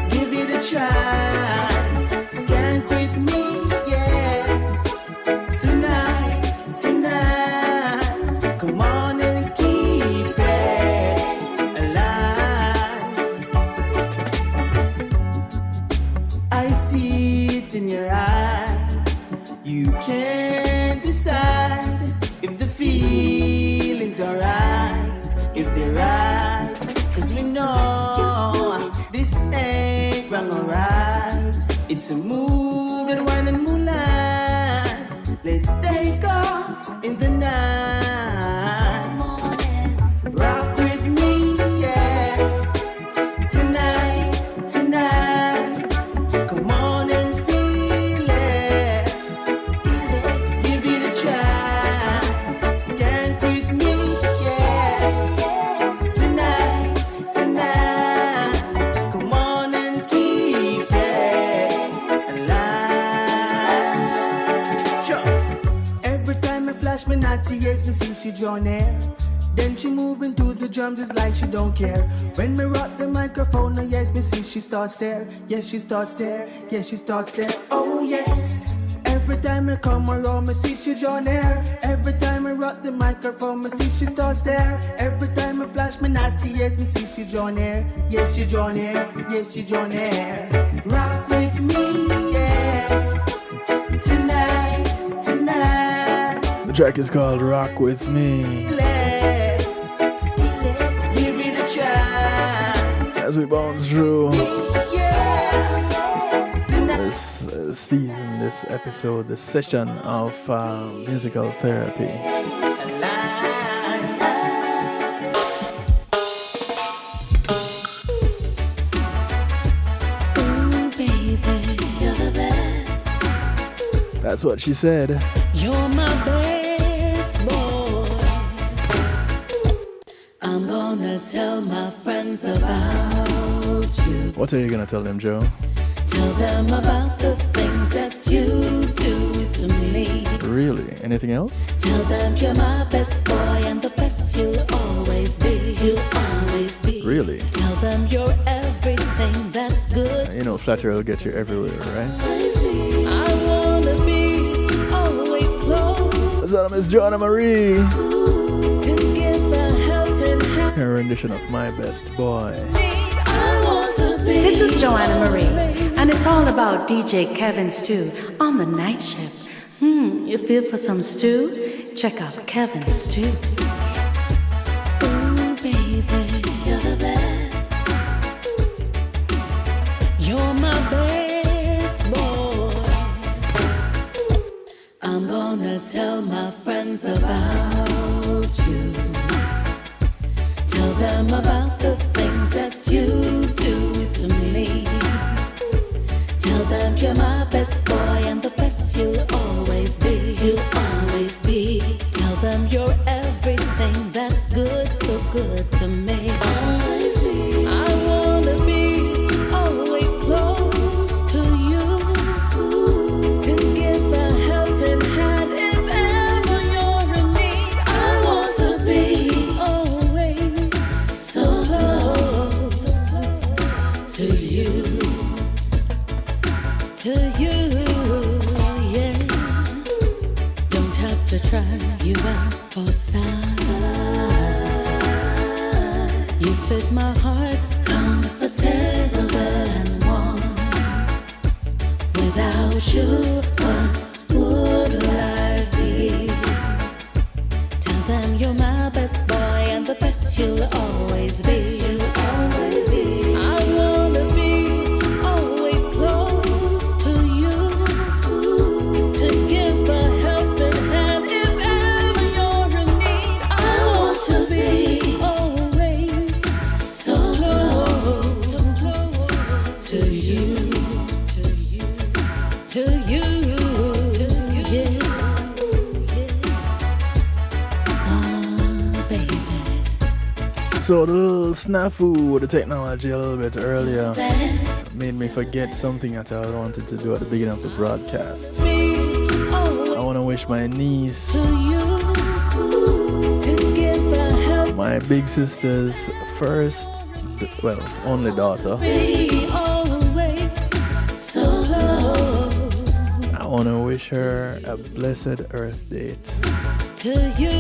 Give it a try. Skank with me, yes. Tonight, come on and keep it alive. I see it in take off in the night. Rock with me, yes. Tonight, tonight. Come on and feel it. Give it a try. Skank with me, yes. Tonight, tonight. Come on and keep it alive. Sure. Every time I flash my natty, yes, me see she draw near. Then she moving to the drums, it's like she don't care. When me rock the microphone, oh yes, me see she starts there. Yes, she starts there. Yes, she starts there. Oh yes. Every time I come around, me see she draw near. Every time I rock the microphone, me see she starts there. Every time I flash my natty, yes, me see she draw near. Yes, she draw near. Yes, she draw near. Rock with me, yes. Tonight, tonight. The track is called Rock With Me. Give it a try. As we bounce through Tonight. this season, this episode, this session of musical therapy. That's what she said. You're my best boy. I'm gonna tell my friends about you. What are you gonna tell them, Joe? Tell them about the things that you do to me. Really? Anything else? Tell them you're my best boy and the best you'll always be. You'll always be. Really? Tell them you're everything that's good. You know, flattery will get you everywhere, right? I wanna be always close. What's up, Miss Joanna Marie? To give a helping hand. Her rendition of My Best Boy. This is Joanna Marie, and it's all about DJ Kevin Stew on the night shift. You feel for some stew? Check out Kevin Stew. Ooh, baby, you're the best. You're my best boy. I'm gonna tell my friends about you. Tell them about the things that you do to me. Tell them you're my best boy and the best you'll always be. You'll always be. Tell them you're everything that's good, so good to me. Always be. I wanna be always close to you. To give a helping hand if ever you're in need. I want to be always so close to you. To you, yeah. Don't have to try you out for size. You fit my heart, comfortable and warm. Without you, what would life be? Tell them you're my best boy and the best you'll always be. You'll always be. I wanna be always close to you. To give a helping hand if ever you're in need. I want to be always so close to you. To you, yeah. Oh, baby. So the little snafu with the technology a little bit earlier made me forget something that I wanted to do at the beginning of the broadcast. I want to wish my niece, my big sister's first, only daughter. I want to wish her a blessed Earth date. To you,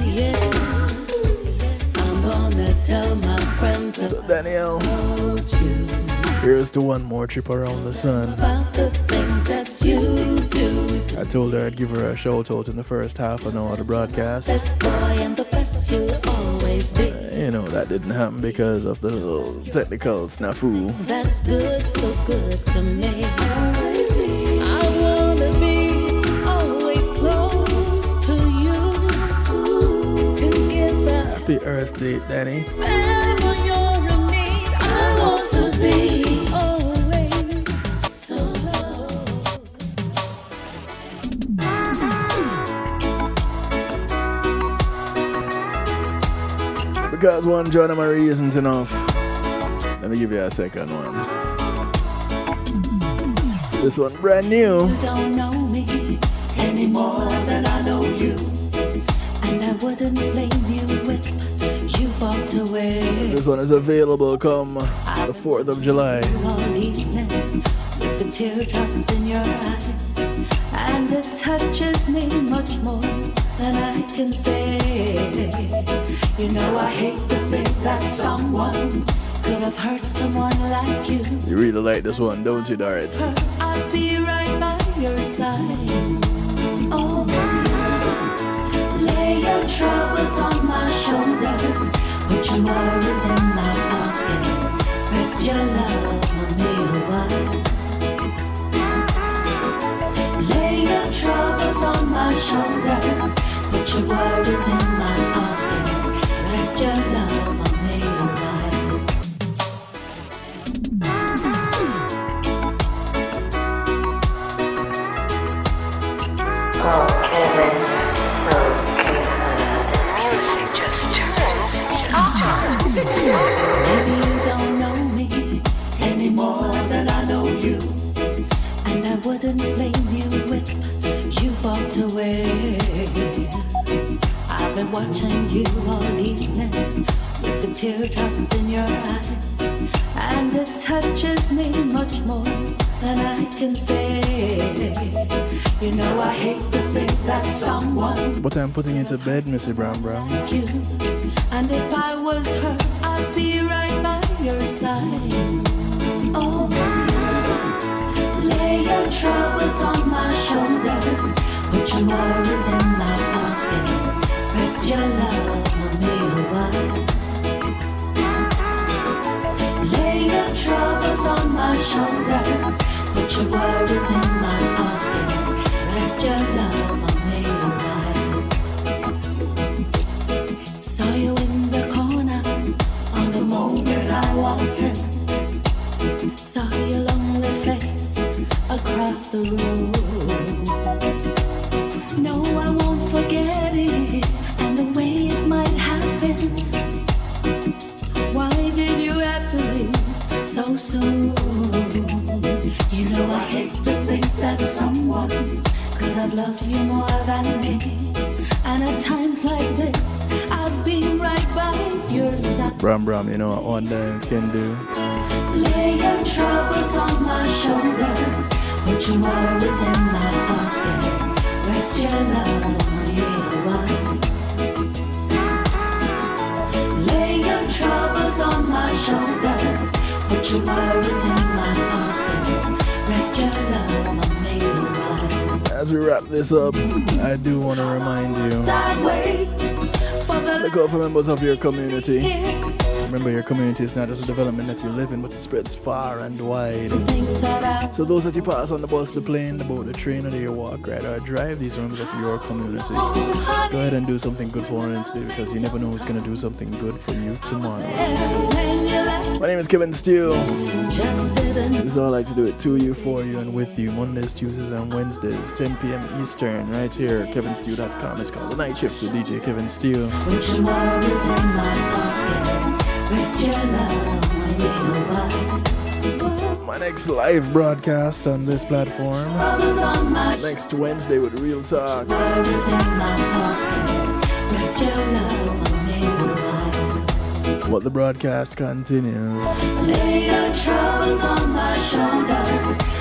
yeah. I'm gonna tell my friends So Danielle, here's to one more trip around the sun. about the things that you do. I told her I'd give her a shout out in the first half an hour of the broadcast. Best boy and the best you'll always be. You know, that didn't happen because of the little technical snafu. That's good, so good to me. I wanna be always Happy Earth Day, Danny. Whenever you're in need, I want to be always so close. Because one Joanna Marie isn't enough. Let me give you a second one. This one brand new. You don't know me any more than I know you, and I wouldn't blame you if you walked away. This one is available come the 4th of July. All evening with the teardrops in your eyes, and it touches me much more than I can say. You know I hate to think that someone could have hurt someone like you. You really like this one, don't you, Dorrit? I'd be right by your side. Oh, lay your troubles on my shoulders, put your worries in my pocket, rest your love on me a while. Lay your troubles on my shoulders, put your worries in my pocket, rest your love on me a while. Oh, Kevin, you're so good. The music just turns me on. Maybe you don't know me any more than I know you, and I wouldn't blame you if you walked away. I've been watching you all evening with the teardrops in your eyes, and it touches me much more than I can say. You know I hate to think that someone But I'm putting you to bed, Missy Brown Brown. you, and if I was her, I'd be right by your side. Oh, lay your troubles on my shoulders, put your worries in my pocket, rest your love on me a while. Lay your troubles on my shoulders, put your worries in my pocket, rest your love on me a while. Saw you in the corner on the moment I walked in. Saw your lonely face across the room. No, I won't forget it, and the way it might have been. Why did you have to leave so soon? You know I hate to think that someone could have loved you more than me, and at times like this, I'd be right by your side. Bram Bram, you know what one day can do? Lay your troubles on my shoulders, put your worries in my pocket, rest your love on me a while. Lay your troubles on my shoulders, put your worries in my pocket, rest your love on me a while. As we wrap this up, I do want to remind you, look out for members of your community. Remember, your community is not just a development that you live in, but it spreads far and wide. So those that you pass on the bus, the plane, the boat, the train, or the walk, ride, or drive, these members of your community. Go ahead and do something good for them today, because you never know who's going to do something good for you tomorrow. My name is Kevin Steele. This is all I like to do it to you, for you, and with you. Mondays, Tuesdays, and Wednesdays, 10 p.m. Eastern, right here, kevinsteele.com. It's called The Night Shift with DJ Kevin Steele. My next live broadcast on this platform next Wednesday with Real Talk. But the broadcast continues.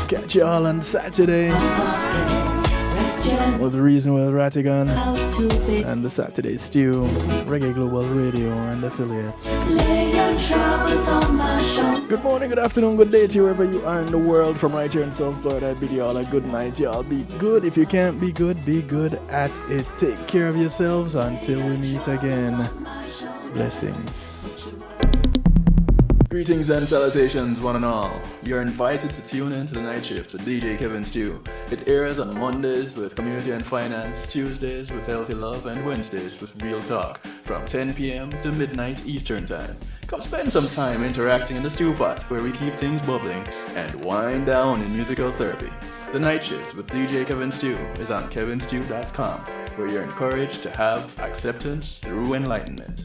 Catch you all on Saturday with Reason with Ratigan and the Saturday Stew, Reggae Global Radio and affiliates. Good morning, good afternoon, good day to you wherever you are in the world. From right here in South Florida, I bid you all a good night. Y'all be good. If you can't be good at it. Take care of yourselves until we meet again. Blessings. Greetings and salutations, one and all. You're invited to tune in to the night shift with DJ Kevin Stew. It airs on Mondays with Community and Finance, Tuesdays with Healthy Love, and Wednesdays with Real Talk from 10 p.m. to midnight Eastern Time. Come spend some time interacting in the stew pot where we keep things bubbling and wind down in musical therapy. The Night Shift with DJ Kevin Stew is on kevinstew.com, where you're encouraged to have acceptance through enlightenment.